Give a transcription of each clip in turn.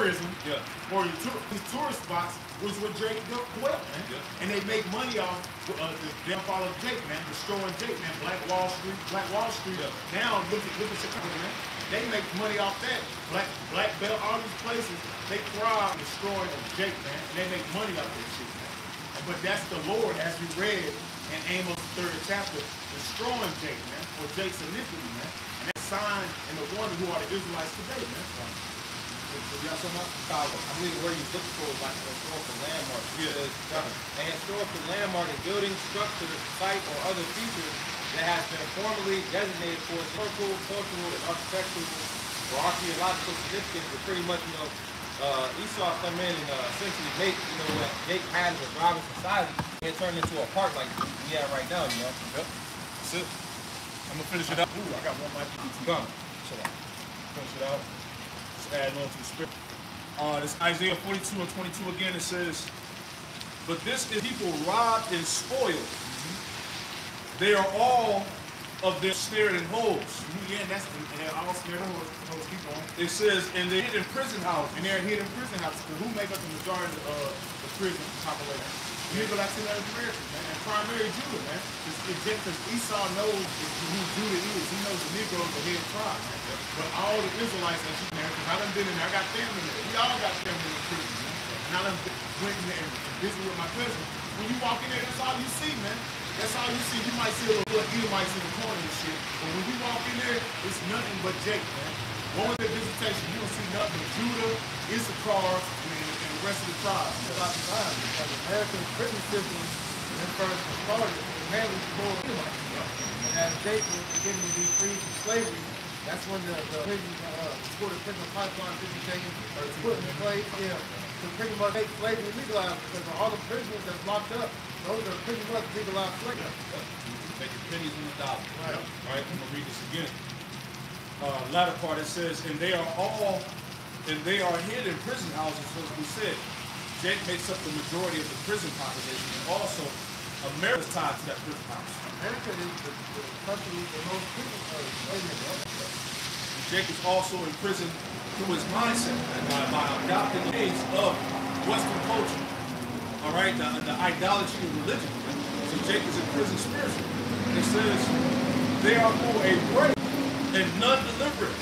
tourism, or these tourist spots, was where Jake dwelt, man. And they make money off the downfall of Jake, man, destroying Jake, man. Black Wall Street. Now look at Chicago, man. They make money off that. Black Belt, all these places, they thrive destroying Jake, man. And they make money off that shit, man. But that's the Lord, as we read in Amos 3rd chapter, destroying Jake, man, for Jake's iniquity, man. And that sign and the wonder who are the Israelites today, man. Y'all so much I believe the word you look for is like a historical landmark. A historical landmark is building, structure, site, or other features that has been formally designated for historical, cultural, and architectural or archaeological significance. But pretty much, Esau come in and essentially make, what Jake had as a thriving society and turn into a park like we have right now, Yep. That's it. I'm gonna finish it up. Ooh, I got one more GPT. Come. Chill out. Finish it out. Just add on to the script. This Isaiah 42 and 22 again. It says, "But this is people robbed and spoiled. They are all of their snared in holes." Yeah, and they're all snared in holes. Keep on. It says, "And they're hidden prison houses." And they're hidden prison houses. Because who make up the majority of the prison population? People like Latin Americans, man, and primary Judah, man. Because Esau knows who Judah is. He knows the Negroes are head tribe, man. But all the Israelites, as you know, because I done been in there, I got family there. We all got family in the prison, man. And I done went in there and visited with my cousin. When you walk in there, that's all you see, man. That's all you see. You might see a little Edomites in the corner and shit. But when you walk in there, it's nothing but Jake, man. Go with their visitation, you don't see nothing but Judah, Issachar, and the rest of the tribes. About the time, because American prison system, when first started, was mainly for Edomites. And as Jake was beginning to be freed from slavery, that's when the prison, prison pipeline became put in place. To pretty much make slavery legalized, because all the prisoners that's locked up, those are pretty much legalized slavery. Making pennies on the dollar. Right. All right, I'm gonna read this again. Latter part, it says, "And they are hid in prison houses," as we said. Jake makes up the majority of the prison population, and also America's tied to that prison house. America is the country with the most prison slavery. Jake is also in prison through his mindset and by adopting the ways of Western culture. All right, the idolatry of religion. So Jake is in prison spiritually. It says, "They are for a prey and none deliberate,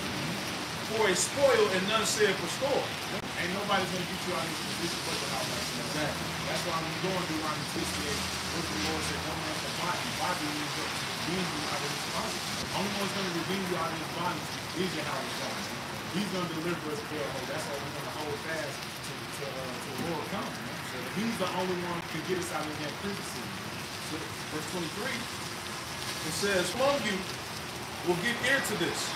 for a spoil and none saith restore." Ain't nobody's gonna get you out of this position but the house. Exactly. That's why when you go and do Deuteronomy 28, what the Lord said, "No man can body means redeem you out of this bondage." The only one's gonna redeem you out of this bondage is your house. He's gonna deliver us there. That's why we're gonna hold fast to the Lord coming. So he's the only one who can get us out of that prison system. So verse 23, it says, "Among you will give ear to this,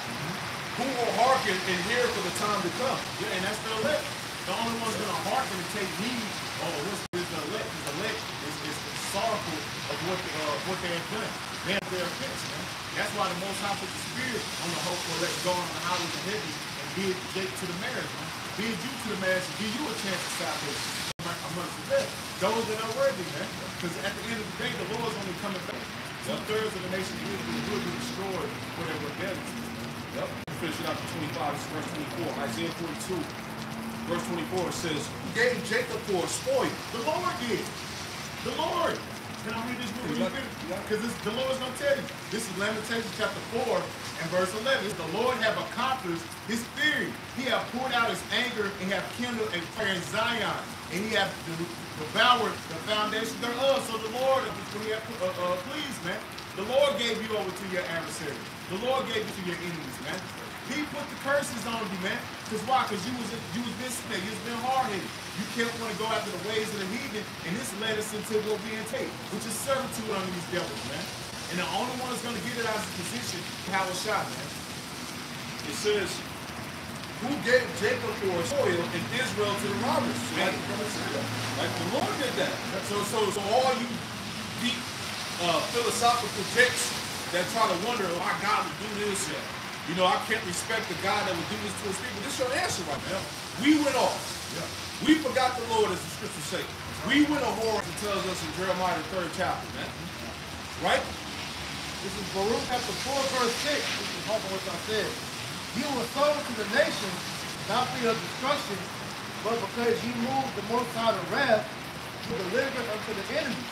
who will hearken and hear for the time to come." Yeah, and that's the elect. The only one's gonna hearken and take heed. What's the elect? The elect is sorrowful of what they have done. They have their offense, man. That's why the Most High put the Spirit on the hope for let's go on the highways of heaven and bid Jake to the marriage, man. Bid you to the marriage and give you a chance of salvation amongst the dead. Those that are worthy, man. Because at the end of the day, the Lord's only coming back. 2/3 of the nation of Israel will be destroyed for their rebellion. Yep. Finish it out to 25, this is verse 24. Isaiah 42, verse 24, it says, "Who gave Jacob for a spoil?" The Lord did. The Lord. Can I read this book? Because the Lord's going to tell you. This is Lamentations chapter 4 and verse 11. "The Lord have accomplished his fury. He have poured out his anger and have kindled a fire in Zion. And he have devoured the foundation thereof." So the Lord, when he have pleased, man, the Lord gave you over to your adversary. The Lord gave you to your enemies, man. He put the curses on you, man. Because why? Because you was been snake. You was been hard-headed. You kept wanting to go after the ways of the heathen, and this led us into what we entail, which is servitude under these devils, man. And the only one that's going to get it out of his position, Howard Shah, man. It says, "Who gave Jacob for a spoil and Israel to the robbers?" Like the Lord did that. So all you deep philosophical jakes that try to wonder why God would do this, I can't respect the God that would do this to his people. This is your answer right now. We went off. Yeah. We forgot the Lord, as the scriptures say. We went a whore, it tells us in Jeremiah the 3rd chapter, man. Right? This is Baruch chapter 4, verse 6. This is half of what I said. "You were sold to the nations, not for your destruction, but because ye moved the Most High to wrath, to deliver unto the enemy.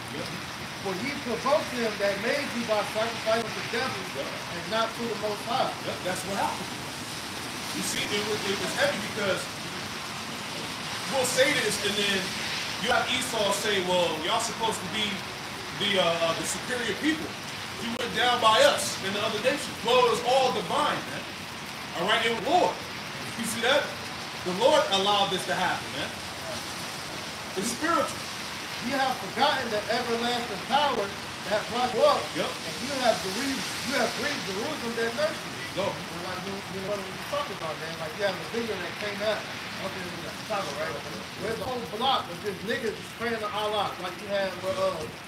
For ye provoked him that made you by sacrifice unto devils, and not to the Most High. That's what happened. You see, it was heavy because we'll say this, and then you have Esau say, well, y'all supposed to be the superior people. You went down by us and the other nations. Well, it was all divine, man. All right, it was Lord. You see that? The Lord allowed this to happen, man. It's spiritual. You have forgotten the everlasting power that brought you up, and you have grieved Jerusalem that nursed you. Go. And like you know what we talking about, man. Like you have a video that came out up in Chicago, right? Where the whole block was just niggas just praying to Allah, like you had a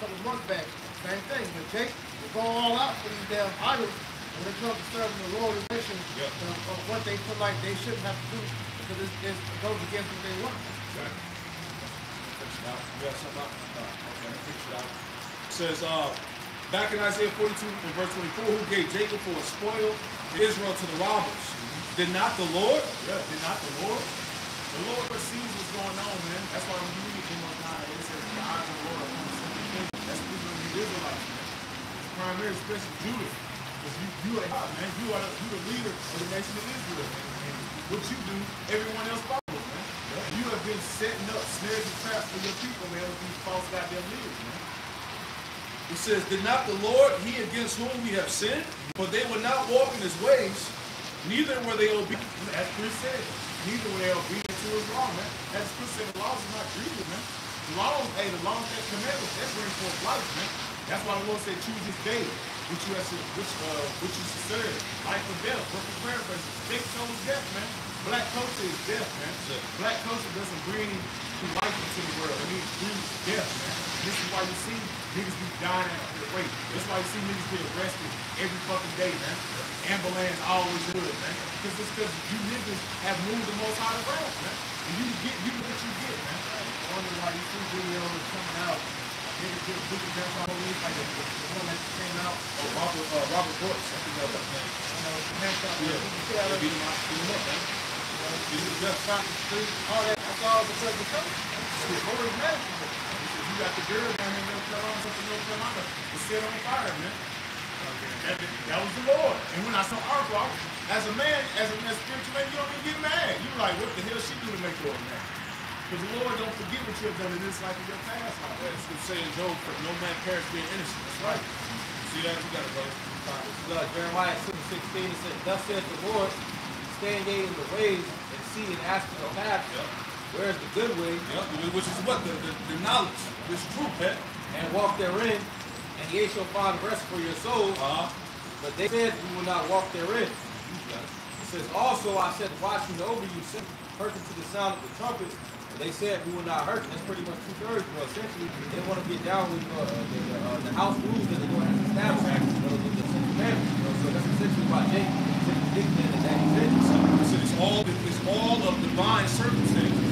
couple months back. Same thing, but Jake will go all out for these damn idols when it comes to serving the Lord and mission of what they feel like they shouldn't have to do because it goes against what they want. It says, back in Isaiah 42 and verse 24, who gave Jacob for a spoil, Israel to the robbers? Did not the Lord? Did not the Lord? The Lord perceives what's going on, man. That's why when you read the Most High, it says the eyes of the Lord are on the simple things. That's speaking of the Israelites, man. Primarily, especially Judah. Because you are God, man. You the leader of the nation of Israel, man. And what you do, everyone else follows, man. You have been setting up snares and traps for your people, man, with these false goddamn leaders, man. It says, did not the Lord, he against whom we have sinned? For they would not walk in his ways, neither were they obedient. As Chris said, neither were they obedient to his law, man. As Chris said, the laws are not grievous, man. The laws, that commandments, that brings forth life, man. That's why the Lord said, choose this day, which you should serve. Life or death, perfect paraphrase. Thick soul is death, man. Black culture is death, man. Black culture doesn't bring life into the world. It brings death, man. This is why you see niggas be dying at the rate. That's why you see niggas get arrested every fucking day, man. Ambulance always good, man. Because you niggas have moved the Most High to wrath, man. And you get what you get, man. I wonder why these two videos coming out. Niggas get booking down on the like the one that came out. Robert Brooks, I think that was his name. You know, hands up. Yeah. They beat him up, man. This is just front the street. All that. That's all because of coming. It's always magical. You got the girl down in North Carolina, something North Carolina, was set on fire, man. That was the Lord. And when I saw Arthur, as a man, as a spiritual man, you don't even get mad. You're like, what the hell she do to make you mad? Because the Lord don't forget what you have done in this life in your past life. It's going to say in Job, no man perish being innocent. That's right. See that? You got it, brother. Jeremiah 6:16, it says, thus saith the Lord, stand ye in the ways and see and ask for the path. Where's the good way? Which is what? The knowledge. This truth, man. And walk therein, and ye shall find rest for your souls. But they said, we will not walk therein. It says, also I said, watching over you, hearken to the sound of the trumpet. And they said, we will not hearken. That's pretty much 2/3. Well, essentially, they want to get down with the house rules that the Lord has established. The commandments. So that's essentially why Jacob dictated that he did. So it's all of divine circumstances.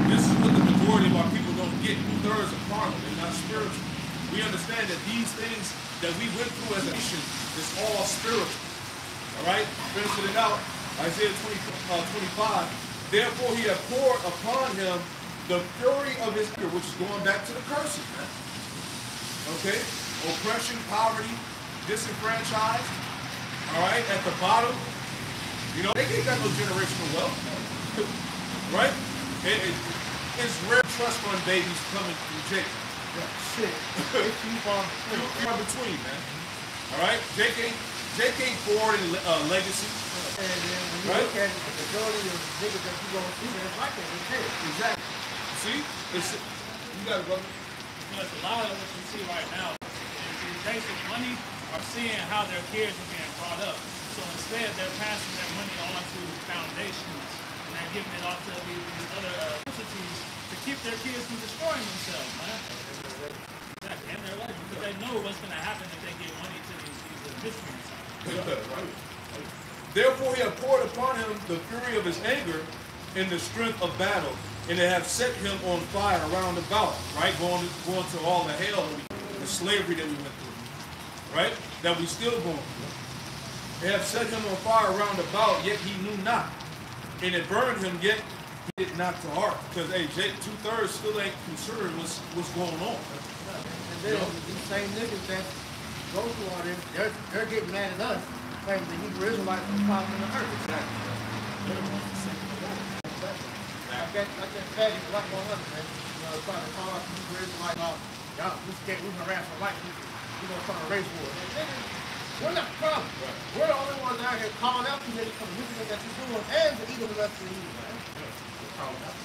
This is what the majority of our people don't get. 2/3 are carnal, they're not spiritual. We understand that these things that we went through as a nation is all spiritual. All right? Finishing it out, Isaiah 25. Therefore he hath poured upon him the fury of his anger, which is going back to the curses, man. Okay? Oppression, poverty, disenfranchised. All right? At the bottom. You know, they ain't got no generational wealth. Right? It's rare trust fund babies coming from Jake. Shit. You're in between, man. All right? Jake ain't forward in legacy. And then when you look at the majority of niggas that you gonna see, it's like that. It's here. Exactly. See? You got it, brother. Because a lot of what you see right now, these basic money are seeing how their kids are being brought up. So instead, they're passing their money on to foundations and they're giving it off to these other entities to keep their kids from destroying themselves, man. Exactly. And their life, because they know what's going to happen if they give money to these miscreants. Therefore he hath poured upon him the fury of his anger in the strength of battle, and they have set him on fire round about, right? Going to all the hell, the slavery that we went through, right? That we still going through. They have set him on fire round about, yet he knew not. and it burned him, yet he did not to heart. Because, hey, Jake, 2/3 still ain't concerned what's going on. And then these same niggas that go through all this, they're getting mad at us, claiming the Hebrew Israelites are the problem in the earth. Exactly. I can't fatty black on us, man. You know, trying to call out the Hebrew Israelites, y'all, we can harass the white people. We're going to start a race war. We're not the problem. Right. We're the only ones out here calling out you niggas for the wickedness that you're doing and to eat the rest of the evil, man. We're calling out.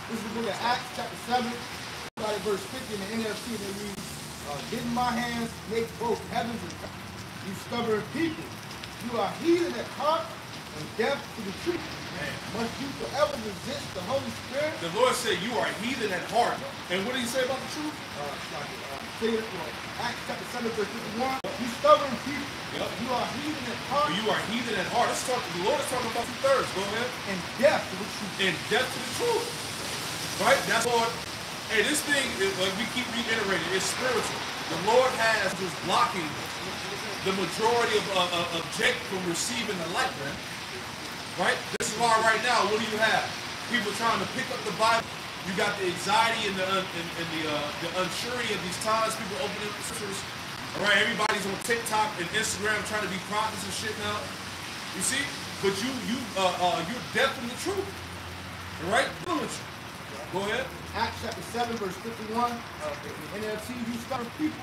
This is the book of Acts, chapter 7, starting verse 50 in the NLT, and it reads, didn't my hands make both heavens and earth? You stubborn people, you are heathen at heart and deaf to the truth. Must you forever resist the Holy Spirit? The Lord said you are heathen at heart. And what did he say about the truth? Acts chapter 7, verse 51. You stubborn people, you are heathen at heart. You are heathen at heart. The Lord is talking about 2/3. Go ahead. And deaf to the truth. And deaf to the truth. Right? That's Lord. Hey, this thing, like we keep reiterating, it's spiritual. The Lord has just blocking the majority of Jake from receiving the light, man. Right? This is why right now, what do you have? People trying to pick up the Bible. You got the anxiety and the unsurety of these times. People opening the scriptures. All right, everybody's on TikTok and Instagram trying to be prophets and shit now. You see? But you're deaf in the truth. All right? Go ahead. Acts chapter 7, verse 51. In NLT, you stubborn people.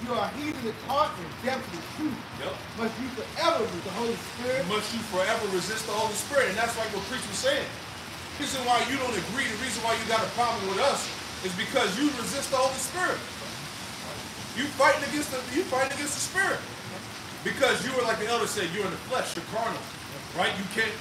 You are heathen at heart and deaf to the truth. Yep. Must you forever resist the Holy Spirit? Must you forever resist the Holy Spirit? And that's like what Preach was saying. The reason why you don't agree, the reason why you got a problem with us is because you resist the Holy Spirit. You fighting against the Spirit. Because you are, like the elder said, you're in the flesh, you're carnal. Right? You can't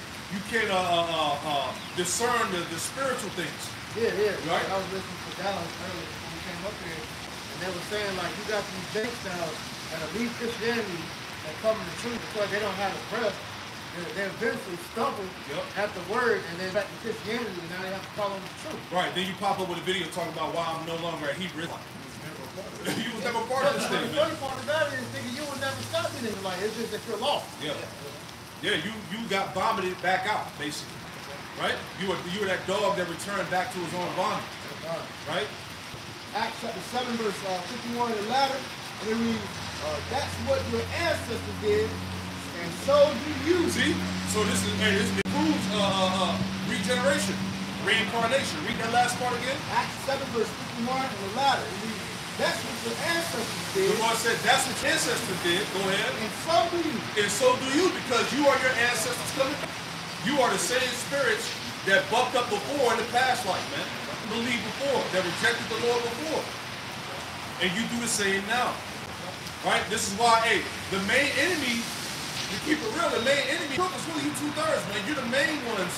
discern the spiritual things. Yeah. Right? I was listening to Dallas earlier when we came up here. And they were saying, like, you got these Gentiles that are leave Christianity and come to the truth because they don't have the breath. They eventually stumble at the word and then back to Christianity, and now they have to follow the truth. Right. Then you pop up with a video talking about why I'm no longer a Hebrew. You was never part of this thing, man. The funny part of that is thinking you will never stop being in life. It's just that you're lost. Yeah, you got vomited back out, basically. Right? You were that dog that returned back to his own vomit. Right? Acts chapter 7, verse 51 in the latter, and it reads, that's what your ancestors did, and so do you. See? So this proves regeneration, reincarnation. Read that last part again. Acts 7, verse 51 in the latter, it reads, that's what your ancestors did. The Lord said, that's what your ancestors did. Go ahead. And so do you. And so do you, because you are your ancestors coming back. You are the same spirits that bucked up before in the past life, man. Believed before, that rejected the Lord before. And you do the same now. Right? This is why, hey, the main enemy, to keep it real, the main enemy is really you 2/3, man. You're the main ones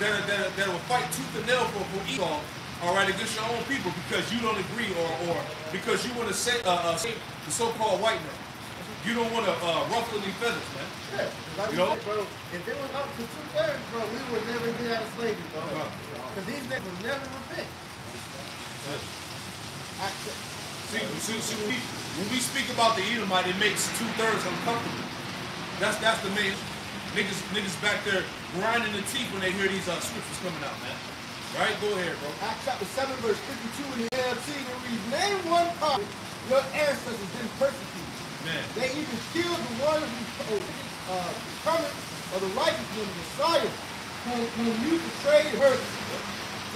that will fight tooth and nail for Esau, all right, against your own people because you don't agree or because you want to say the so-called white man. You don't want to ruffle any feathers, man. Yeah, like you know, bro, if it was up to 2/3, bro, we would never get out of slavery, bro. Because these niggas will never repent. See, when we speak about the Edomite, it makes 2/3 uncomfortable. That's the main niggas back there grinding the teeth when they hear these scriptures coming out, man. Right? Go ahead, bro. Acts chapter 7, verse 52 in the NLT, it reads, name one prophet your ancestors didn't persecute. Man. They even killed the one who coming of the righteous one, the Messiah, whom you betrayed her.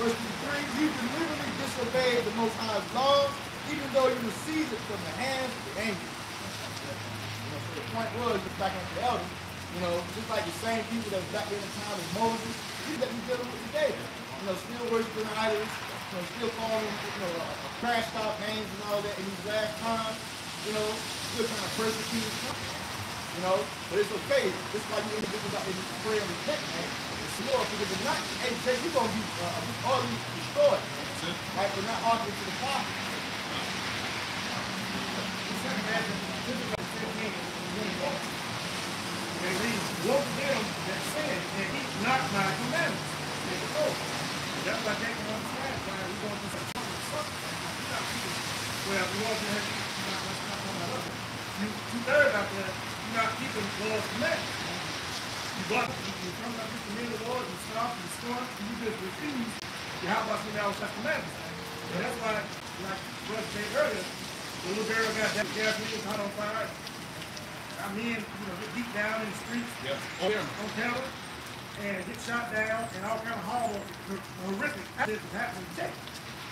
Verse 53, you deliberately disobeyed the Most High's laws, even though you received it from the hands of the angels. So the point was, just back into the elders, just like the same people that was back in the time of Moses, these that we're dealing with today. Still worshiping idols, still calling them, crash out names and all that in these last times, still trying to persecute but it's okay. This is why you individuals out there need to pray and repent, man. It's Lord, because if not, hey, Jay, you're going to be all these destroyed, man. Right? We're not arguing to the Father. And he woke them that sinned, and he's not my commandments. That's why they can understand why we want to say something. Well, we want to have 2/3 out there, you're not keeping the Lord's commandments. You come up with the name of the Lord, you stop, you scorn, you just refuse. You how about you now with such commandments? And that's why, like Brother said earlier, the little girl got that gas we just caught on fire. Our men, get beat down in the streets on camera and get shot down and all kind of horrific actions happening today.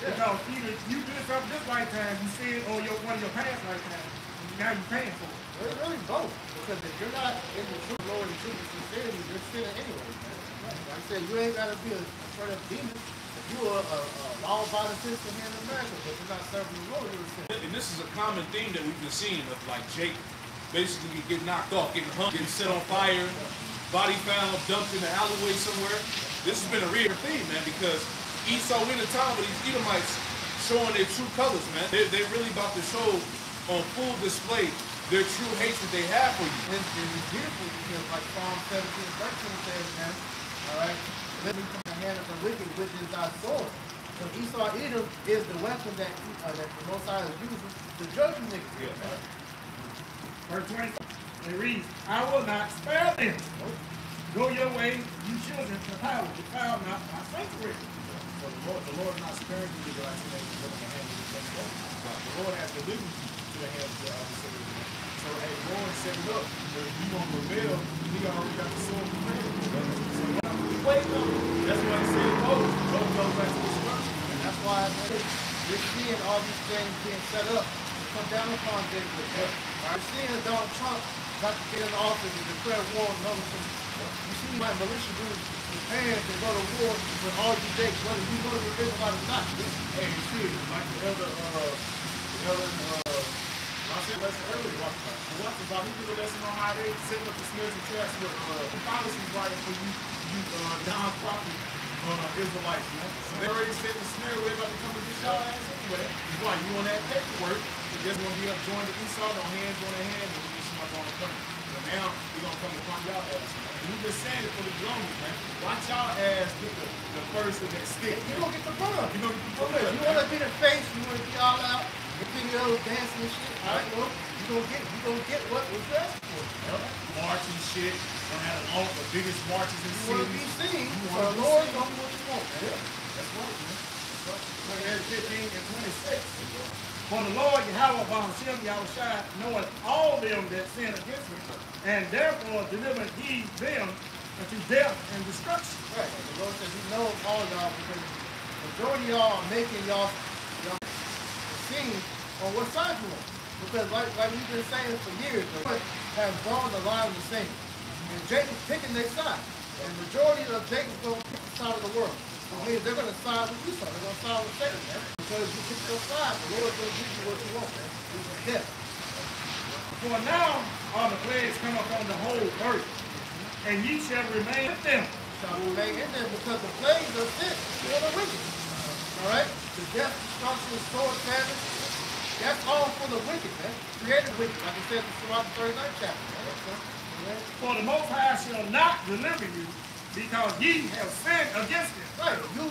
Because either you do something this lifetime, you see it, or one of your past lifetime, now you're paying for it. Well, it's really both. Because if you're not in the true Lord and true sincerity, you're sinning anyway. Like I said, you ain't got to be a straight up demon. If you are a law-abiding citizen here in America, but you're not serving the Lord, you're a sinner. And this is a common theme that we've been seeing of like Jake basically getting knocked off, getting hung, getting set on fire, body found, dumped in the alleyway somewhere. This has been a real theme, man, because Esau in the time with these Edomites showing their true colors, man. They're really about to show on full display their true hatred they have for you. And it's beautiful because like Psalm 17:13 says, man, all right, let me from the hand of the wicked, which is thy sword. So Esau Edom is the weapon that the Most High is using to judge you niggas. Yeah. Verse 20, it reads, I will not spare them. Go your way, you children, to power, defile not my sanctuary. So the Lord not sparing you to go out to the hand of the Lord. The Lord has delivered you to the hand of the adversary. So hey, the Lord set it up. If you gonna rebel, he already got the sword prepared. So wait on it. That's why he said, don't go back to destruction. And that's why you're seeing all these things being set up to come down upon David. You're seeing Donald Trump about to get in office and declare war on another country. You see my militia groups preparing to go to war with all you dates, whether you go to the river or not. Hey, you see it, like the elder, I said lesson earlier, what about he did a lesson on how they set up the snares and traps with policies writing for you non-profit Israelites, man. So they already set the snare where they're about to come and get y'all ass anyway. It's why you on that paperwork, you just want to be up joined the Esau, no hands on their hands, and you get somebody on the front. But now, we're going to come upon y'all ass, man. And we just saying it for the drones, man. Watch y'all ass get the first of that stick. You're going to get the bump. You're going to get the bump. You want to be the face, you want to be all out, the videos, dancing and shit. All right, well, you're going to get what was asking for. March and shit. Gonna have the biggest marches in You want to be cities. seen, so the Lord is going to do what you want, man. Yeah, that's right, man. That's right. 15 and 26. For the Lord Yahweh Ba'ashem Yahushua knoweth all them that sin against him, and therefore delivered he them unto death and destruction. Right, and the Lord says he knows all y'all because the majority of y'all are making y'all sing on what side you want. Because like we've been saying for years, the Lord has drawn the line of the same. And Jacob's picking their side. And the majority of Jacob's going to pick the side of the world. So they're going to side with Esau. They're going to side with Satan, man. Because you pick your side, the Lord's going to give you what you want, man. It's a death. For now are the plagues come upon the whole earth, and ye shall remain with them. Shall remain in there because the plagues are sin. They're the wicked. All right? The death, destruction, sword, famine. That's all for the wicked, man. Created wicked, like I said in the 39th chapter. For the Most High shall not deliver you, because ye have sinned against him. Right, you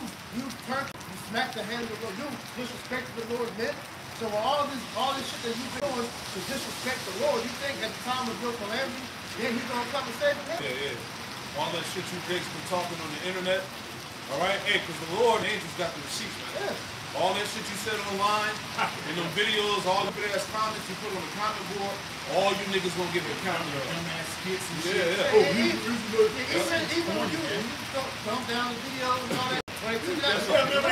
turned, you smacked the hand of the Lord, you disrespected the Lord's men. So all this shit that you've been doing to disrespect the Lord, you think at the time of your calamity, then he's gonna come and save you? Yeah. All that shit you Jake's been talking on the internet. All right, hey, because the Lord and angels got the receipts, man. Yeah. All that shit you said online, in them videos, all the big ass comments you put on the comment board, all you niggas gonna give an account of. Dumbass skits and shit. Yeah. Even when you come down the video and all that, like, you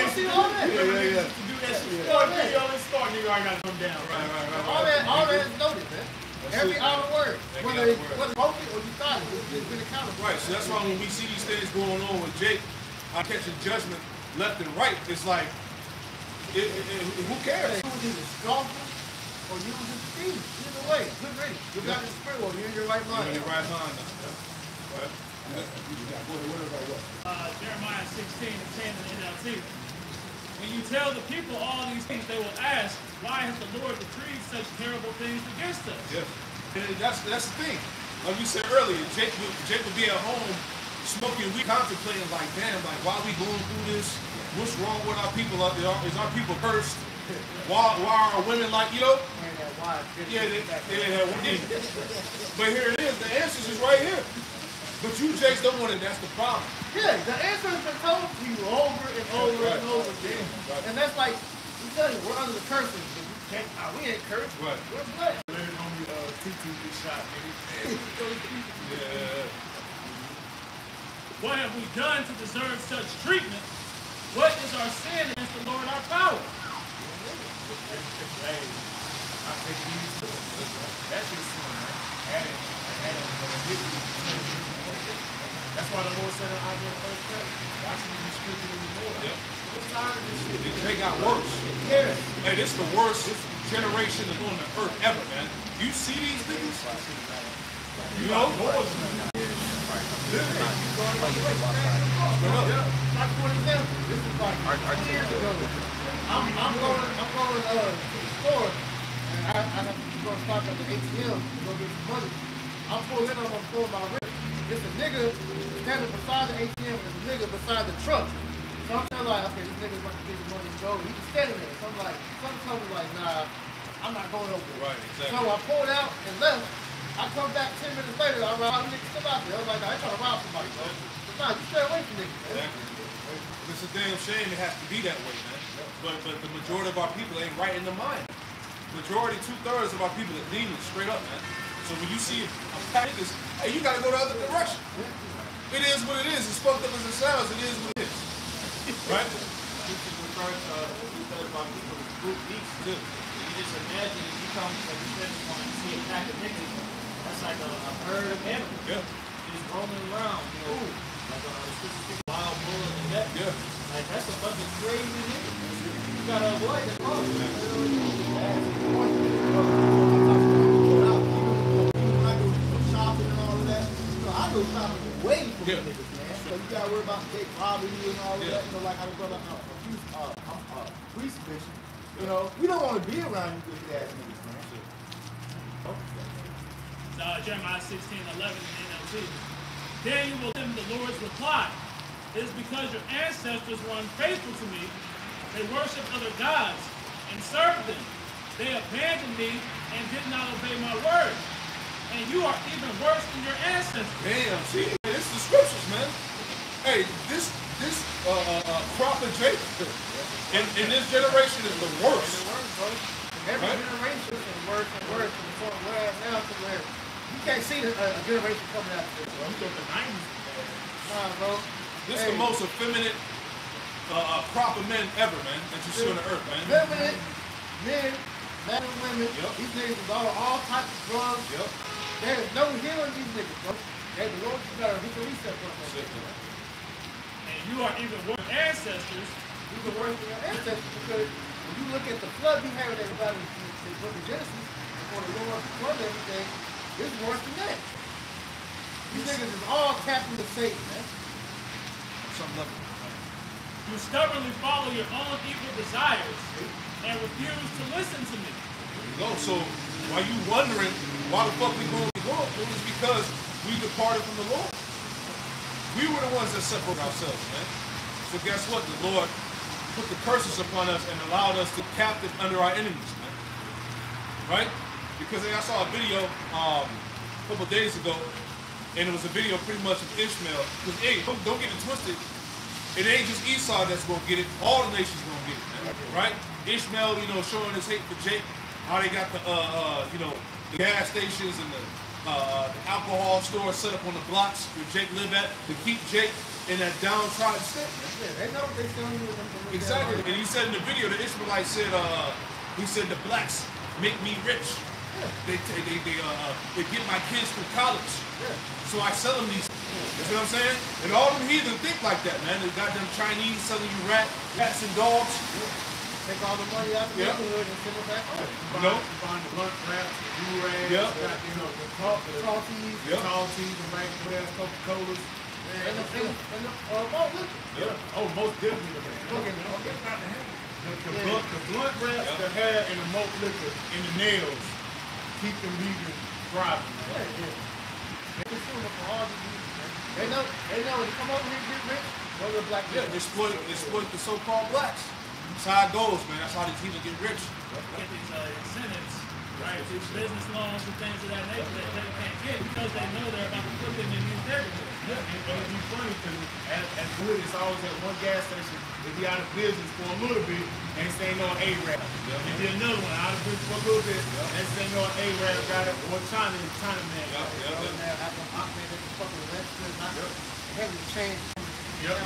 see all that? Yeah. To do that shit. Video and start, nigga, I gotta come down. Right. All that is noted, man. Every outer word, whether it's spoken or you thought it, it's been accounted for. Right, so that's why when we see these things going on with Jake, I catch a judgment left and right. It's like, who cares? You was either stronger or you was just speed. Either way, good reading. You got the spirit or you're in your right mind. You're in your right mind now. Right? Jeremiah 16 and 10 in the NLT. When you tell the people all these things, they will ask, why has the Lord decreed such terrible things against us? Yeah. And that's the thing. Like we said earlier, Jake would be at home smoking weed, contemplating like, damn, like why we going through this? What's wrong with our people out there? Is our people cursed? Why are women like, you know? why. Yeah, they have one need. But here it is. The answers is right here. But you, Jakes, don't want it. That's the problem. Yeah, the answer has been told to you over and over and over again. And that's like, we tell you, we're under the curses. But you can't, we ain't cursed. Right. We're blessed. Let homie Tutu get shot, nigga. Yeah. What have we done to deserve such treatment? What is our sin against the Lord our power? Hey, I think that's his son, man. That's why the Lord said in Isaiah 1:30, why should we be strengthened in the Lord? Yep. What's tired of this shit? They got worse. Yeah. Hey, this is the worst generation on the earth ever, man. You see these niggas? You know? Like for example, this is like 2 years ago. I'm going to the store, and I'm going to stop at the ATM to go get some money. I'm pulling in, I'm going to pull my wrist. It's a nigga standing beside the ATM, and a nigga beside the truck. So I'm kind of like, okay, this nigga's about to get his money and go. He's standing there. So I'm like, something told me like, nah, I'm not going over there. Right, exactly. So I pulled out and left. I come back 10 minutes later, I'm like, how niggas still out there? I was like, nah, I ain't trying to rob somebody, bro. But nah, you stay away from niggas, man. Exactly. It's a damn shame it has to be that way, man. But the majority of our people ain't right in the mind. Majority, 2/3 of our people are demons, straight up, man. So when you see a pack of this, hey, you gotta go the other direction. It is what it is. As fucked up as it sounds, it is what it is. Right? This is the first, because of our people, it's group beats too. You just imagine if you come, like you said, you want to see a pack of niggas, that's like a herd of animals. Yeah. Just roaming around, you know, like a wild bull in the neck. Yeah. Like that's a bunch of crazy niggas. You gotta avoid the cause. Shopping and all of that. I go shopping way from Yeah. niggas, man. So you gotta worry about Jake robbing you and all of Yeah. that. You know, like how the brother, I'm a priest bishop. You know, we don't want to be around you good ass niggas, man. Jeremiah 16:11 in NLT. Then you will give the Lord's reply. It is because your ancestors were unfaithful to me. They worshiped other gods and served them. They abandoned me and did not obey my word. And you are even worse than your ancestors. Damn, see, it's the scriptures, man. Hey, this crop of Jacob in this generation is the worst. Every generation is worse and worse to the point where now to where you can't see a generation coming out of this. I'm talking the 90s. Nah, bro. This is the most effeminate crop of men ever, man, that you see on the earth, man. Feminine men, men and women. Yep. These niggas is all types of drugs. Yep. There is no healing these niggas, bro. Hey, the Lord, you gotta hit the reset button. And you are even worse than your ancestors. You can work with your ancestors because when you look at the flood we had with everybody in the book of Genesis, before the Lord flooded everything, it's worse than that. These niggas is all tapping the Satan, man. Some level. You stubbornly follow your own evil desires and refuse to listen to me. There you go. So while you wondering why the fuck we going through, it's because we departed from the Lord. We were the ones that separated ourselves, man. So guess what? The Lord put the curses upon us and allowed us to be captive under our enemies, man. Right? Because I saw a video a couple of days ago, and it was a video pretty much of Ishmael. Because hey, don't get it twisted. It ain't just Esau that's gonna get it. All the nations gonna get it, man. Right? Ishmael, you know, showing his hate for Jake. How they got the you know, the gas stations and the alcohol stores set up on the blocks where Jake live at to keep Jake in that downtrodden state. Yeah, they know what they still need them to look Exactly. at. And he said in the video, the Ishmaelite said, he said the blacks make me rich. They get my kids through college. So I sell them these. You see what I'm saying? And all them heathen think like that, man. They got them Chinese selling you rats and dogs. Take all the money out the Yeah. neighborhood and send it back home. You know? You find the blunt wraps, the do-rags, Yep. you know, the Salties, Yep. salties, the bank-ass Coca-Colas. and the malt liquor. Yeah. Oh, most definitely the bank. The blunt wraps, the hair, and the malt liquor, and the nails keep them leaving thriving. They consume it for all these reasons, man. They know when you come over here and get rich, go to the black Yeah, people. exploit the so-called blacks. That's how it goes, man. That's how these heathen get rich. Get these incentives right? These business loans and things of that nature that they can't get because they know they're about to put them in these neighborhoods. Yeah, and it'd be funny because as good as always at one gas station, they be out of business for a little bit, and say no Arab. And then another one out of business for a little bit, and say no Arab got it, or China man. Heavily changed. Yep.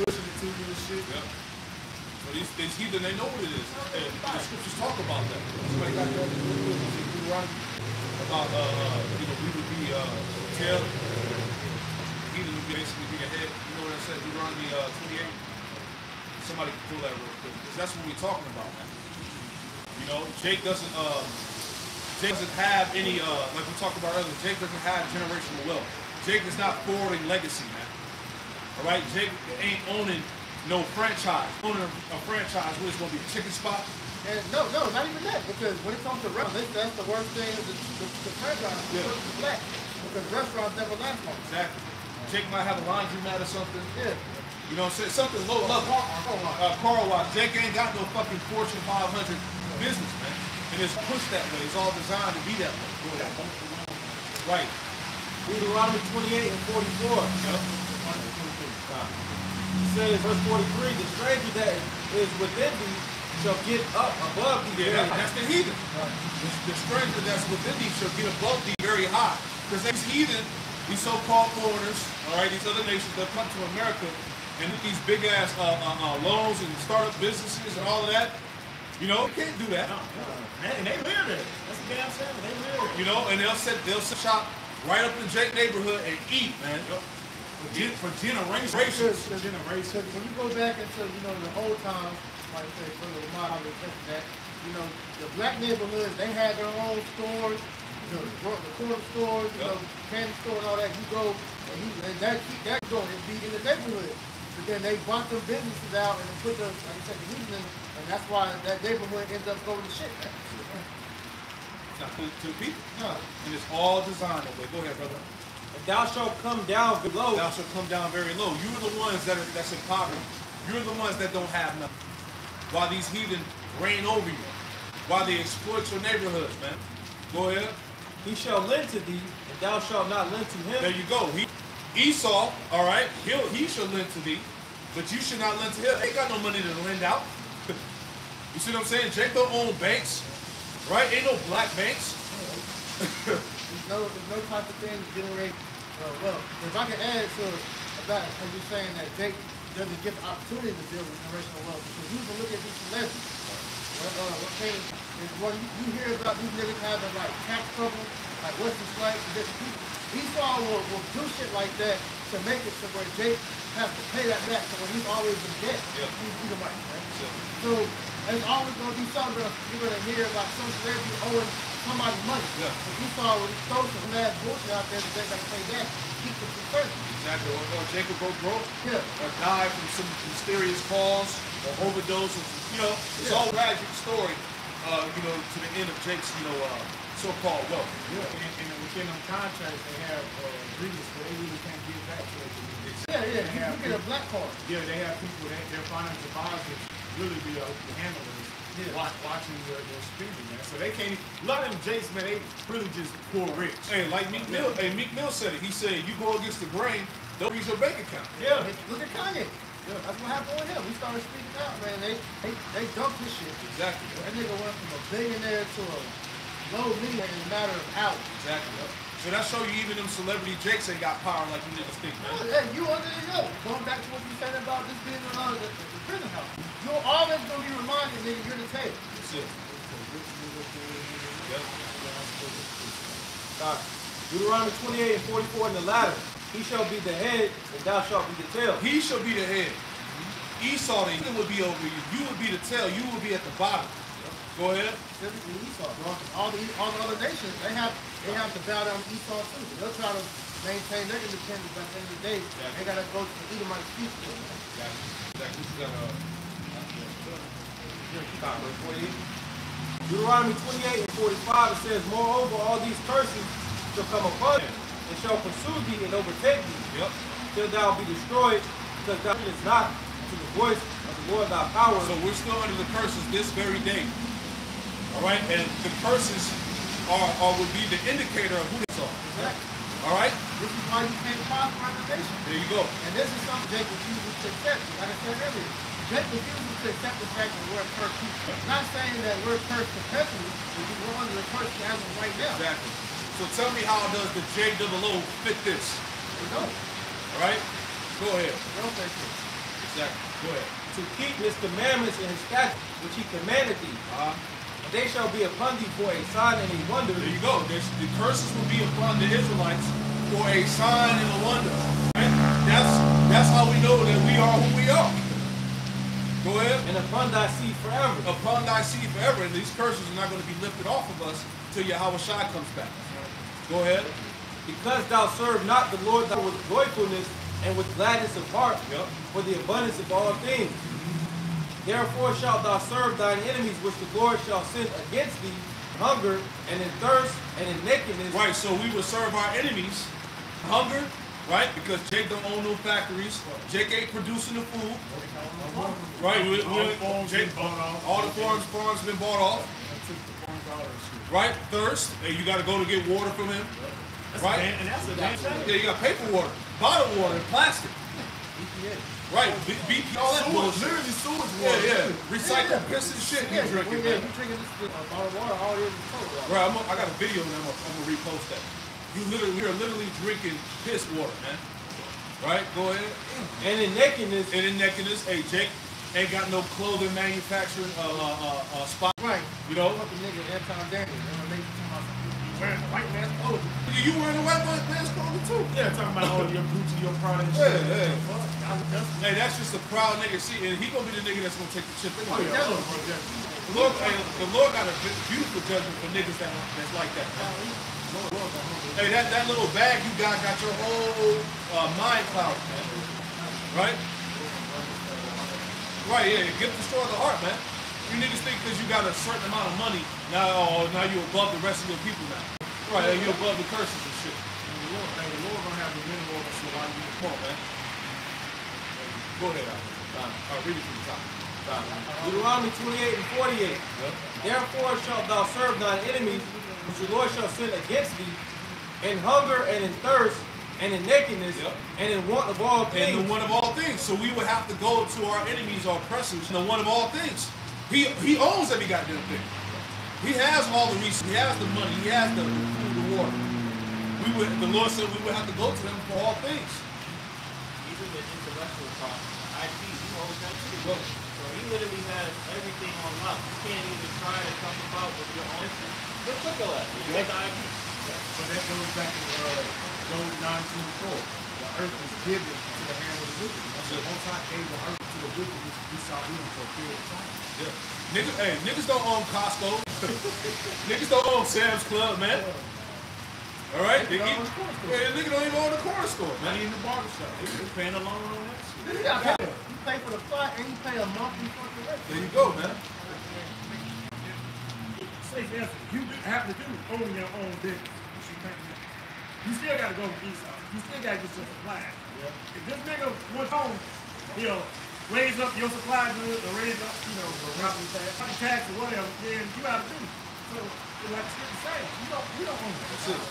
Pushing it to you and shit. Yep. So these heathen, they know what it is. And the scriptures talk about that. Somebody got that About, we would be tail. Heathen would basically be a head. You know what I said? Deuteronomy 28. Somebody can pull that real quick. Because that's what we're talking about, man. You know, Jake doesn't have any, like we talked about earlier, Jake doesn't have generational wealth. Jake is not forwarding legacy, man. All right? Jake ain't owning no franchise. Owning a franchise, what is going to be a chicken spot? And no, not even that. Because when it comes to restaurants, that's the worst thing is the franchise. Yeah. Black. Because restaurants never last long. Exactly. Jake might have a laundromat or something. Yeah. You know what I'm saying? Something low level. Car wash. Jake ain't got no fucking Fortune 500 business, man. And it's pushed that way. It's all designed to be that way. Right. Deuteronomy 28 and 44. Yep. It says, verse 43, the stranger that is within thee shall get up above thee. Yeah, that's the heathen. The stranger that's within thee shall get above thee very high. Because these heathen, these so-called foreigners, all right, these other nations that come to America and with these big-ass loans and startup businesses and all of that, you know, you can't do that. And they live there. That's the damn saying. They live there. You know, and they'll set shop right up in Jake neighborhood and eat, man. For generations. Because when you go back into, the old times, like I say, from the model that, the black neighborhoods, they had their own stores, the corner stores, candy store and all that. You go and that keep that going and be in the neighborhood. But then they bought them businesses out and put the, like I said, the heathen in, and that's why that neighborhood ends up going to shit. It's not to the people. No. And it's all designed that way. Go ahead, brother. And thou shalt come down below. Thou shalt come down very low. You're the ones that's in poverty. You're the ones that don't have nothing. While these heathen reign over you. While they exploit your neighborhoods, man. Go ahead. He shall lend to thee, and thou shalt not lend to him. There you go. Esau, all right, he shall lend to thee, but you should not lend to him. He ain't got no money to lend out. You see what I'm saying? Jake don't own banks, right? Ain't no black banks. There's no type of thing to generate wealth. If I can add to about as you're saying that Jake doesn't get the opportunity to build generational wealth, because you can look at these celebrities. What came is when you hear about these niggas having like tax trouble, like Wesley Snipes and different people. Esau will do shit like that to make it to where Jake has to pay that back. So when he's always in debt, he's the money, right? So there's always going to be something you're going to hear about some celebrity owing somebody money. If Esau will throw some mad bullshit out there that they got to pay that, keep them from person. Exactly. Or Jacob go broke. Yeah. Or die from some mysterious cause or overdose. It's all a tragic story. To the end of Jake's, so-called wealth. Yeah, and within them contracts, they have agreements where they really can't give back to it. Yeah. You get a black card. Yeah, they have people, their financial advisors really be the handlers watching their spending, man. So they can't, a lot of them Jakes, man, they really just poor rich. Hey, like Meek Mill, Meek Mill said it. He said, you go against the grain, they'll use your bank account. Yeah. Look at Kanye. Yeah, that's what happened with him. He started speaking out, man. They dumped his shit. Exactly. That nigga went from a billionaire to a low leader in a matter of hours. Exactly. So that show you even them celebrity Jakes ain't got power like you niggas think, man. Hey, you under the yoke. Going back to what you said about this being the prison house. You're always going to be reminded, nigga, you're the tape. That's it. Yep. Deuteronomy 28 and 44 in the latter. He shall be the head, and thou shalt be the tail. He shall be the head. Esau, the head would be over you. You would be the tail. You would be at the bottom. Go ahead. Specifically Esau. All the other nations, they have to bow down to Esau too. They'll try to maintain their independence, but at the end of the day, they gotta go to the Edomite people. Deuteronomy 28 and 45, it says, moreover, all these curses shall come upon thee, and shall pursue thee and overtake thee, till thou be destroyed, because thou hearest not to the voice of the Lord thy power. So we're still under the curses this very day. All right, and the curses would be the indicator of who they are. Exactly. All right. This is why you can't prosper in the nation. There you go. And this is something Jake refuses to accept. Like I said earlier, Jake refuses to accept the fact that we're cursed people. Not saying that we're cursed perpetually, but we're under the curse as of right now. Exactly. So tell me, how does the JOO fit this? We don't. All right. Go ahead. We don't think so. Exactly. Go ahead. To keep his commandments and his statutes, which he commanded thee. They shall be upon thee for a sign and a wonder. There you go. The curses will be upon the Israelites for a sign and a wonder. Right? That's how we know that we are who we are. Go ahead. And upon thy seed forever. Upon thy seed forever. And these curses are not going to be lifted off of us until Yahweh Shai comes back. Go ahead. Because thou serve not the Lord thou with joyfulness and with gladness of heart, for the abundance of all things. Therefore shalt thou serve thine enemies, which the Lord shall send against thee, hunger, and in thirst, and in nakedness. Right, so we will serve our enemies, hunger, right, because Jake don't own no factories. Jake ain't producing the food. Right, all the farms been bought off. Right, thirst, and you got to go to get water from him. Right, And that's a damn shame. yeah, you got paper water, bottled water, and plastic. Right, BP, all that bullshit. Literally sewage water. Yeah, recycled piss and shit you drinking, Yeah, man. you drinking this bottled water, all it is cold water. Right, I got a video and I'm gonna repost that. You're literally drinking piss water, man. Right, go ahead. And in nakedness. And in nakedness, hey, Jake ain't got no clothing manufacturing spot. Right. You know? Fucking nigga, Anton Daniels. They talking about Wearing the white man's clothes. You wearing a white man's clothing too? Yeah, talking about all your Gucci, your Prada and Yeah, shit. yeah. Hey, that's just a proud nigga. See, and he gonna be the nigga that's gonna take the chip anyway. The Lord got a beautiful judgment for niggas that's like that. Man. Hey, that little bag you got your whole mind clouded, man. Right? Right, yeah. Gift destroy the heart, man. You niggas think because you got a certain amount of money, now you above the rest of your people now. Right, you above the curses and shit. The Lord gonna have the minimum of so why you Come on, man. Go ahead, Al. All right, read it from the top. Deuteronomy 28 and 48. Therefore shalt thou serve thine enemies, which the Lord shall send against thee, in hunger and in thirst, and in nakedness, and in want of all things. And the one of all things. So we would have to go to our enemies, our oppressors, the one of all things. He owns every goddamn thing. He has all the resources. He has the money. He has the food, the water. The Lord said we would have to go to him for all things. Even the intellectual property, IP, he owns that too. So he literally has everything on lock. You can't even try to come about with your own. Look at that. You got the IP. So that goes back to Job 9:24. The earth was given to the hand of the wicked. So the Most High gave the earth to the wicked, we saw him for a period of time. Yeah. Niggas don't own Costco. Niggas don't own Sam's Club, man. All right? Nigga don't even own the corner store, man. Not even the barbershop. They paying a loan on that shit. You pay for the flight and you pay a monthly fucking rent. There you go, man. Say for instance, you happen to own your own business. You still gotta go to Esau. You still gotta get your supplies. If this nigga went home, he'll raise up your supply goods or raise up, property tax or whatever, then you gotta do it. So it's like the same. You don't own it. That's it.